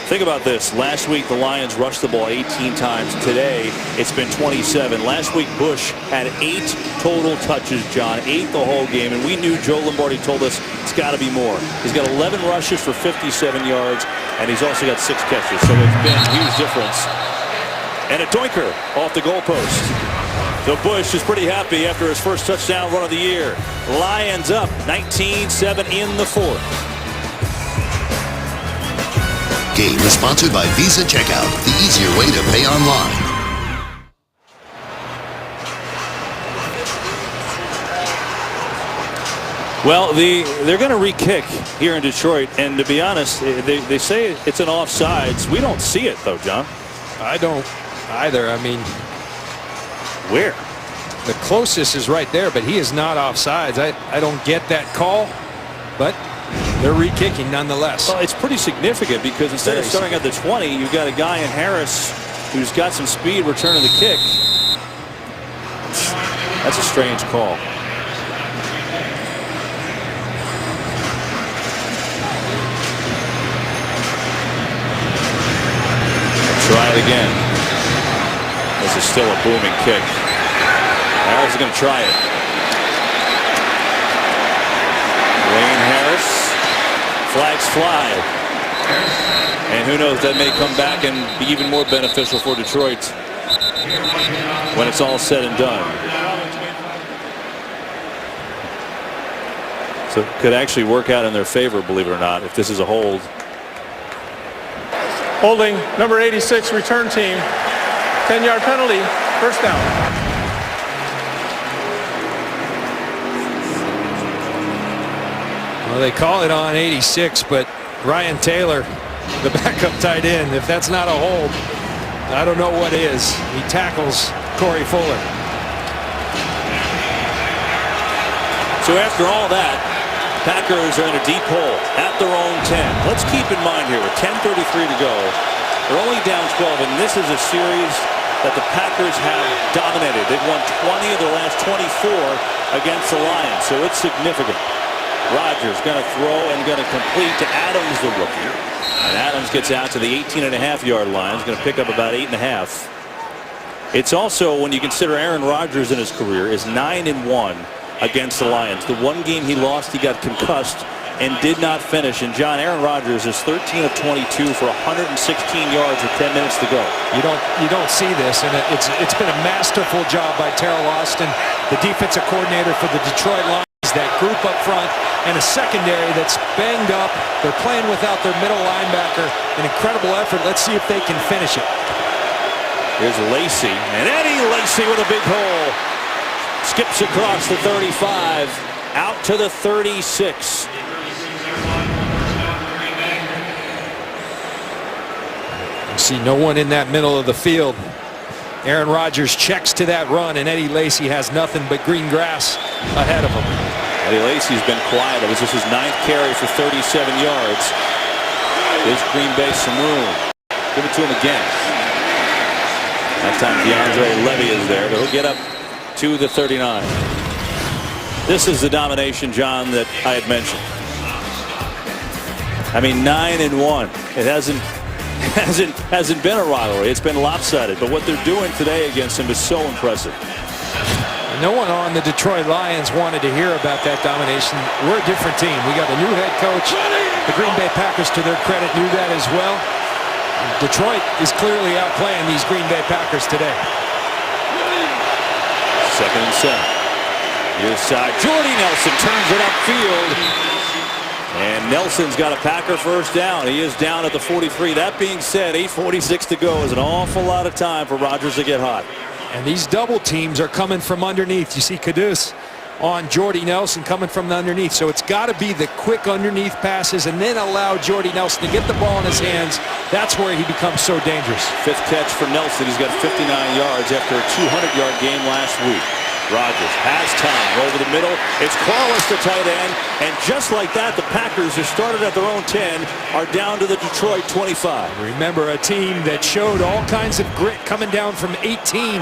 think about this. Last week, the Lions rushed the ball 18 times. Today, it's been 27. Last week, Bush had 8 total touches, John. 8 the whole game. And we knew Joe Lombardi told us it's got to be more. He's got 11 rushes for 57 yards, and he's also got 6 catches. So it's been a huge difference. And a doinker off the goalpost. So Bush is pretty happy after his first touchdown run of the year. Lions up 19-7 in the 4th. Game is sponsored by Visa Checkout, the easier way to pay online. Well, they're going to re-kick here in Detroit, and to be honest, they say it's an offsides. We don't see it, though, John. I don't either. I mean, where? The closest is right there, but he is not offsides. I don't get that call, but they're re-kicking nonetheless. Well, it's pretty significant because instead of starting at the 20, you've got a guy in Harris who's got some speed returning the kick. That's a strange call. Try it again. This is still a booming kick. Harris is going to try it. Wayne Harris. Flags fly. And who knows, that may come back and be even more beneficial for Detroit when it's all said and done. So it could actually work out in their favor, believe it or not, if this is a hold. Holding number 86 return team. 10-yard penalty. First down. Well, they call it on 86, but Ryan Taylor, the backup tight end, if that's not a hold, I don't know what is. He tackles Corey Fuller. So after all that, Packers are in a deep hole at their own 10. Let's keep in mind here with 10:33 to go, they're only down 12, and this is a series that the Packers have dominated. They've won 20 of their last 24 against the Lions, so it's significant. Rodgers going to throw and going to complete to Adams, the rookie. And Adams gets out to the 18.5-yard line. He's going to pick up about 8.5. It's also, when you consider Aaron Rodgers in his career, is 9-1 against the Lions. The one game he lost, he got concussed and did not finish. And John, Aaron Rodgers is 13 of 22 for 116 yards with 10 minutes to go. You don't see this, and it's been a masterful job by Terrell Austin, the defensive coordinator for the Detroit Lions. That group up front and a secondary that's banged up. They're playing without their middle linebacker. An incredible effort. Let's see if they can finish it. Here's Lacy, and Eddie Lacy with a big hole. Skips across the 35, out to the 36. You see no one in that middle of the field. Aaron Rodgers checks to that run, and Eddie Lacy has nothing but green grass ahead of him. Eddie Lacy's been quiet. It was just his 9th carry for 37 yards. Gives Green Bay some room. Give it to him again. That time DeAndre Levy is there, but he'll get up to the 39. This is the domination, John, that I had mentioned. I mean, 9-1. It hasn't been a rivalry. It's been lopsided. But what they're doing today against him is so impressive. No one on the Detroit Lions wanted to hear about that domination. We're a different team. We got a new head coach. The Green Bay Packers, to their credit, knew that as well. Detroit is clearly outplaying these Green Bay Packers today. 2nd and 7. Near side, Jordy Nelson turns it upfield. And Nelson's got a Packer first down. He is down at the 43. That being said, 8:46 to go is an awful lot of time for Rodgers to get hot. And these double teams are coming from underneath. You see Caduce on Jordy Nelson coming from the underneath. So it's got to be the quick underneath passes and then allow Jordy Nelson to get the ball in his hands. That's where he becomes so dangerous. 5th catch for Nelson. He's got 59 yards after a 200-yard game last week. Rodgers has time over the middle. It's Corliss, the tight end. And just like that, the Packers, who started at their own 10, are down to the Detroit 25. Remember, a team that showed all kinds of grit coming down from 18.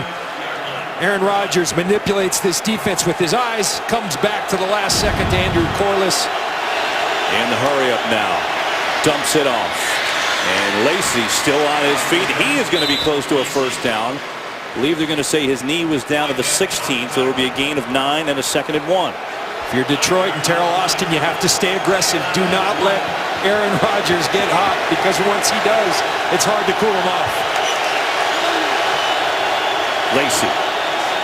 Aaron Rodgers manipulates this defense with his eyes, comes back to the last second to Andrew Corliss. And the hurry up now. Dumps it off. And Lacy still on his feet. He is going to be close to a first down. I believe they're going to say his knee was down to the 16th, so it'll be a gain of 9 and a 2nd and 1. If you're Detroit and Terrell Austin, you have to stay aggressive. Do not let Aaron Rodgers get hot, because once he does, it's hard to cool him off. Lacy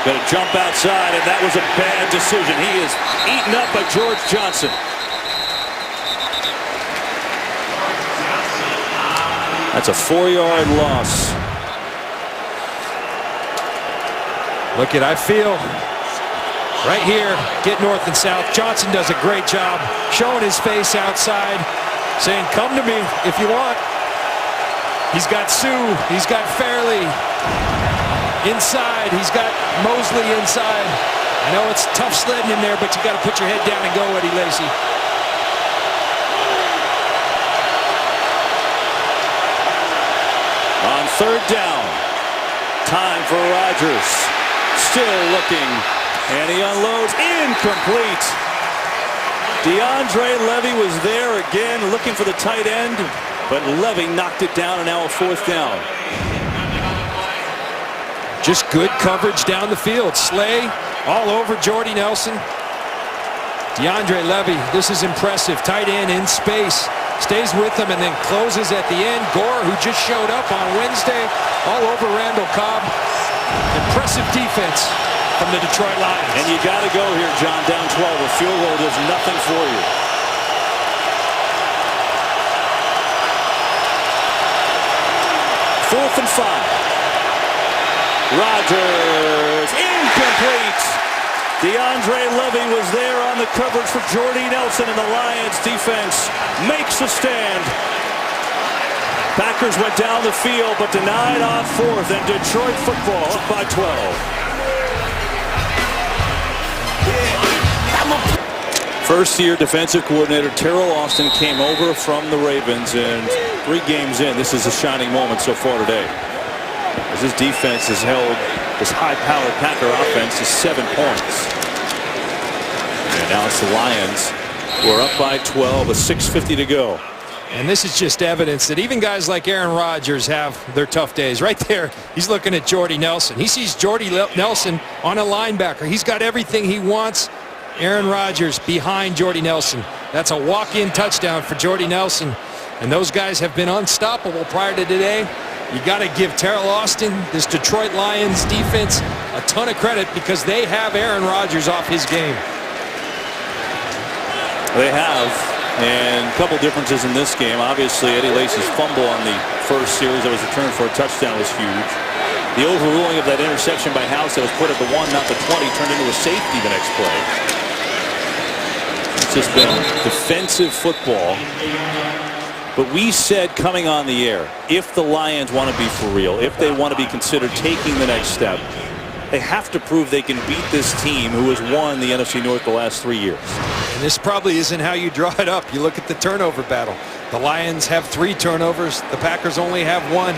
going to jump outside, and that was a bad decision. He is eaten up by George Johnson. That's a 4-yard loss. Look at, I feel right here, get north and south. Johnson does a great job showing his face outside, saying, come to me if you want. He's got Sue, he's got Fairley inside, he's got Mosley inside. I know it's tough sledding in there, but you got to put your head down and go, Eddie Lacy. On 3rd down, time for Rodgers. Still looking, and he unloads, incomplete. DeAndre Levy was there again looking for the tight end, but Levy knocked it down, and now a 4th down. Just good coverage down the field. Slay all over Jordy Nelson. DeAndre Levy, this is impressive. Tight end in space. Stays with them and then closes at the end. Gore, who just showed up on Wednesday, all over Randall Cobb. Impressive defense from the Detroit Lions. And you got to go here, John, down 12. A field goal does nothing for you. Fourth and 5. Rodgers, incomplete. DeAndre Levy was there on the coverage for Jordy Nelson, and the Lions defense makes a stand. Packers went down the field, but denied on 4th, and Detroit football up by 12. First-year defensive coordinator Terrell Austin came over from the Ravens, and 3 games in, this is a shining moment so far today. as his defense has held this high-powered Packer offense to 7 points. And now it's the Lions who are up by 12 with 6:50 to go. And this is just evidence that even guys like Aaron Rodgers have their tough days. Right there, he's looking at Jordy Nelson. He sees Jordy Nelson on a linebacker. He's got everything he wants. Aaron Rodgers behind Jordy Nelson. That's a walk-in touchdown for Jordy Nelson. And those guys have been unstoppable prior to today. You got to give Terrell Austin, this Detroit Lions defense, a ton of credit because they have Aaron Rodgers off his game. They have. And a couple differences in this game. Obviously, Eddie Lacy's fumble on the first series that was returned for a touchdown was huge. The overruling of that interception by House that was put at the 1, not the 20, turned into a safety the next play. It's just been defensive football. But we said coming on the air, if the Lions want to be for real, if they want to be considered taking the next step, they have to prove they can beat this team who has won the NFC North the last 3 years. And this probably isn't how you draw it up. You look at the turnover battle. The Lions have 3 turnovers. The Packers only have 1.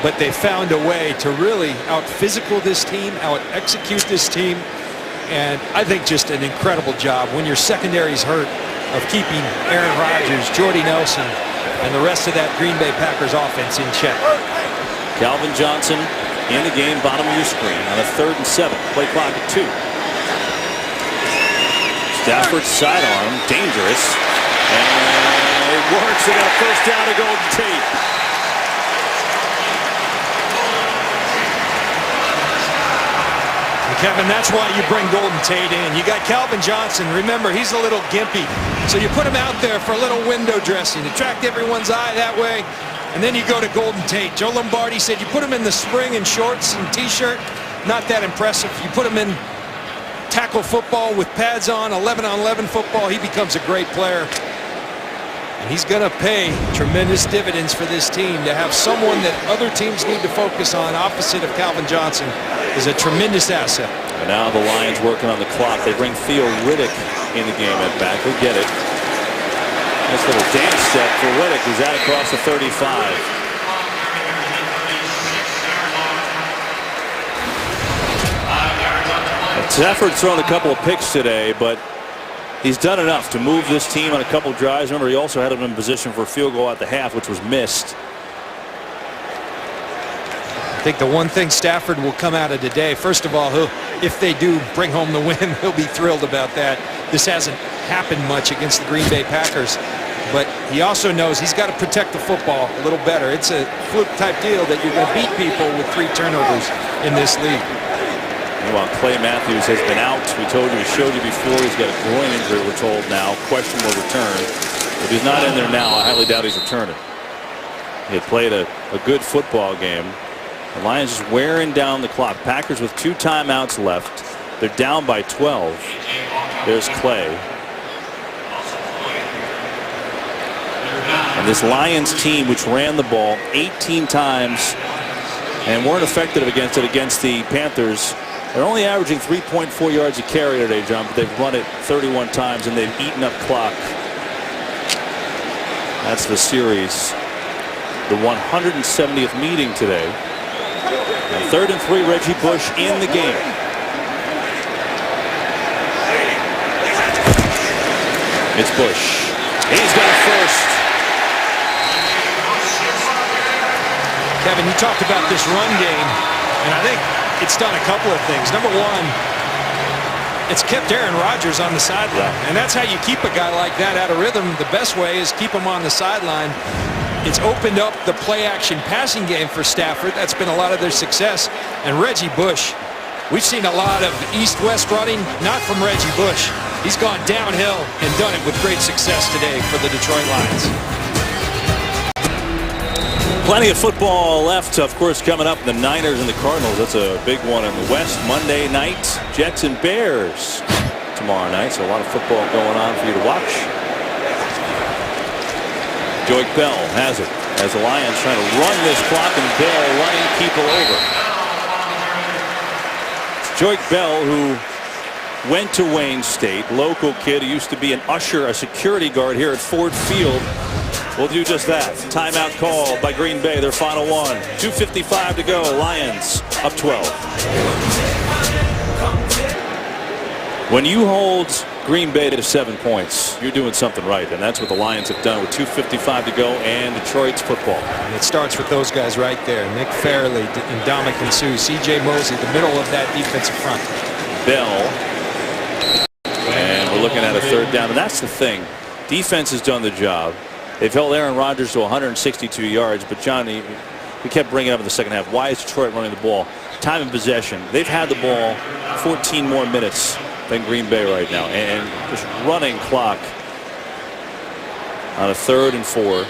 But they found a way to really out-physical this team, out-execute this team. And I think just an incredible job when your secondary's hurt of keeping Aaron Rodgers, Jordy Nelson, and the rest of that Green Bay Packers offense in check. Calvin Johnson in the game, bottom of your screen, on a 3rd and 7. Play clock at 2. Stafford sidearm, dangerous. And it works. They got a first down to Golden Tate. And Kevin, that's why you bring Golden Tate in. You got Calvin Johnson. Remember, he's a little gimpy. So you put him out there for a little window dressing, attract everyone's eye that way. And then you go to Golden Tate. Joe Lombardi said you put him in the spring in shorts and T-shirt, not that impressive. You put him in tackle football with pads on, 11-on-11 football, he becomes a great player. And he's going to pay tremendous dividends for this team. To have someone that other teams need to focus on opposite of Calvin Johnson is a tremendous asset. And now the Lions working on the clock. They bring Theo Riddick in the game at back. He'll get it. Nice little dance step for Riddick, who's out across the 35. Stafford's thrown a couple of picks today, but he's done enough to move this team on a couple of drives. Remember, he also had him in position for a field goal at the half, which was missed. I think the one thing Stafford will come out of today, first of all, if they do bring home the win, he'll be thrilled about that. This hasn't happened much against the Green Bay Packers, but he also knows he's got to protect the football a little better. It's a fluke type deal that you're going to beat people with 3 turnovers in this league. Meanwhile, Clay Matthews has been out. We told you, we showed you before, he's got a groin injury, we're told now. Questionable return. If he's not in there now, I highly doubt he's returning. He had played a good football game. The Lions just wearing down the clock. Packers with 2 timeouts left. They're down by 12. There's Clay. And this Lions team, which ran the ball 18 times and weren't effective against the Panthers, they're only averaging 3.4 yards a carry today, John, but they've run it 31 times and they've eaten up clock. That's the series. The 170th meeting today. And 3rd and 3, Reggie Bush in the game. It's Bush. He's got it first. Kevin, you talked about this run game, and I think it's done a couple of things. Number one, it's kept Aaron Rodgers on the sideline, and that's how you keep a guy like that out of rhythm. The best way is keep him on the sideline. It's opened up the play-action passing game for Stafford. That's been a lot of their success. And Reggie Bush, we've seen a lot of east-west running, not from Reggie Bush. He's gone downhill and done it with great success today for the Detroit Lions. Plenty of football left, of course, coming up. The Niners and the Cardinals. That's a big one in the West. Monday night, Jets and Bears tomorrow night. So a lot of football going on for you to watch. Joique Bell has it as the Lions trying to run this clock, and Bell running people over. It's Joique Bell, who went to Wayne State, local kid who used to be an usher, a security guard here at Ford Field. will do just that. Timeout called by Green Bay, their final one. 2:55 to go. Lions up 12. When you hold Green Bay to 7 points, you're doing something right, and that's what the Lions have done with 2:55 to go and Detroit's football. And it starts with those guys right there. Nick Fairley and Dominican Sue, C.J. Mosley, the middle of that defensive front. Bell. And we're looking at a third down, and that's the thing. Defense has done the job. They've held Aaron Rodgers to 162 yards, but John, we kept bringing it up in the second half. Why is Detroit running the ball? Time of possession. They've had the ball 14 more minutes than Green Bay right now, and just running clock on a 3rd and 4.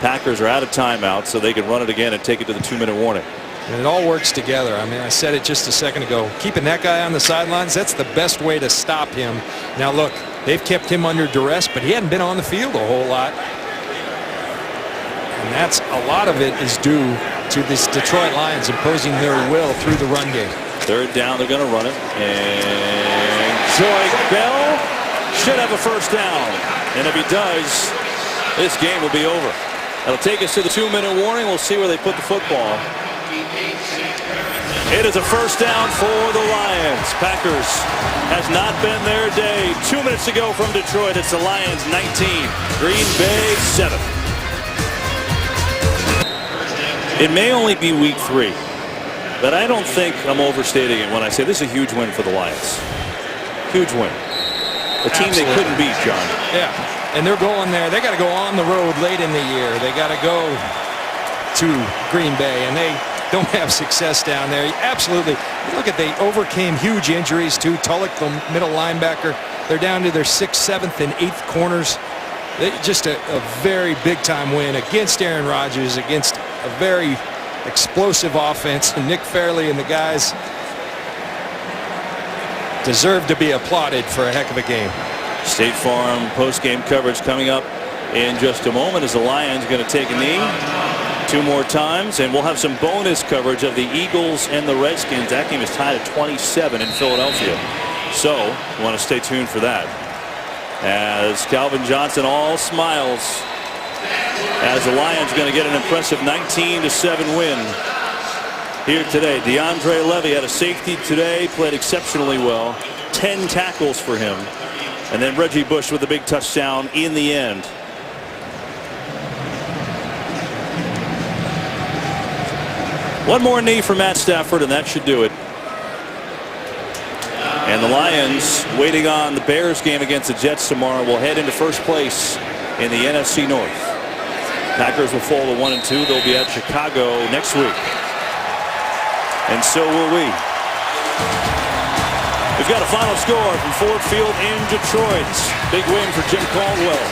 Packers are out of timeout, so they can run it again and take it to the 2-minute warning. And it all works together. I mean, I said it just a second ago. Keeping that guy on the sidelines, that's the best way to stop him. Now, look, they've kept him under duress, but he hadn't been on the field a whole lot. And that's a lot of it is due to this Detroit Lions imposing their will through the run game. 3rd down, they're going to run it. And Joy Bell should have a first down. And if he does, this game will be over. That'll take us to the 2-minute warning. We'll see where they put the football. It is a first down for the Lions. Packers has not been their day. 2 minutes to go from Detroit. It's the Lions 19, Green Bay 7. It may only be week 3, but I don't think I'm overstating it when I say this is a huge win for the Lions. Huge win. A team they couldn't beat, John. Yeah, and they're going there. They got to go on the road late in the year. They got to go to Green Bay, and they don't have success down there. Absolutely. Look at, they overcame huge injuries too. Tulloch, the middle linebacker, they're down to their 6th, 7th, and 8th corners. Just a very big-time win against Aaron Rodgers, against a very explosive offense. And Nick Fairley and the guys deserve to be applauded for a heck of a game. State Farm post-game coverage coming up in just a moment as the Lions are going to take a knee 2 more times, and we'll have some bonus coverage of the Eagles and the Redskins. That game is tied at 27 in Philadelphia, so you want to stay tuned for that. As Calvin Johnson all smiles as the Lions are going to get an impressive 19-7 win here today. DeAndre Levy had a safety today, played exceptionally well. 10 tackles for him. And then Reggie Bush with a big touchdown in the end. One more knee for Matt Stafford, and that should do it. And the Lions, waiting on the Bears game against the Jets tomorrow, will head into first place in the NFC North. Packers will fall to 1-2. They'll be at Chicago next week. And so will we. We've got a final score from Ford Field in Detroit. Big win for Jim Caldwell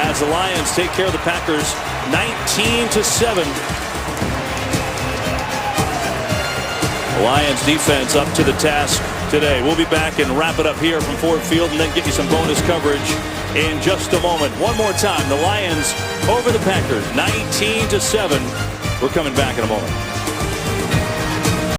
as the Lions take care of the Packers 19-7. The Lions defense up to the task today. We'll be back and wrap it up here from Ford Field and then get you some bonus coverage in just a moment. One more time, the Lions over the Packers 19-7. We're coming back in a moment.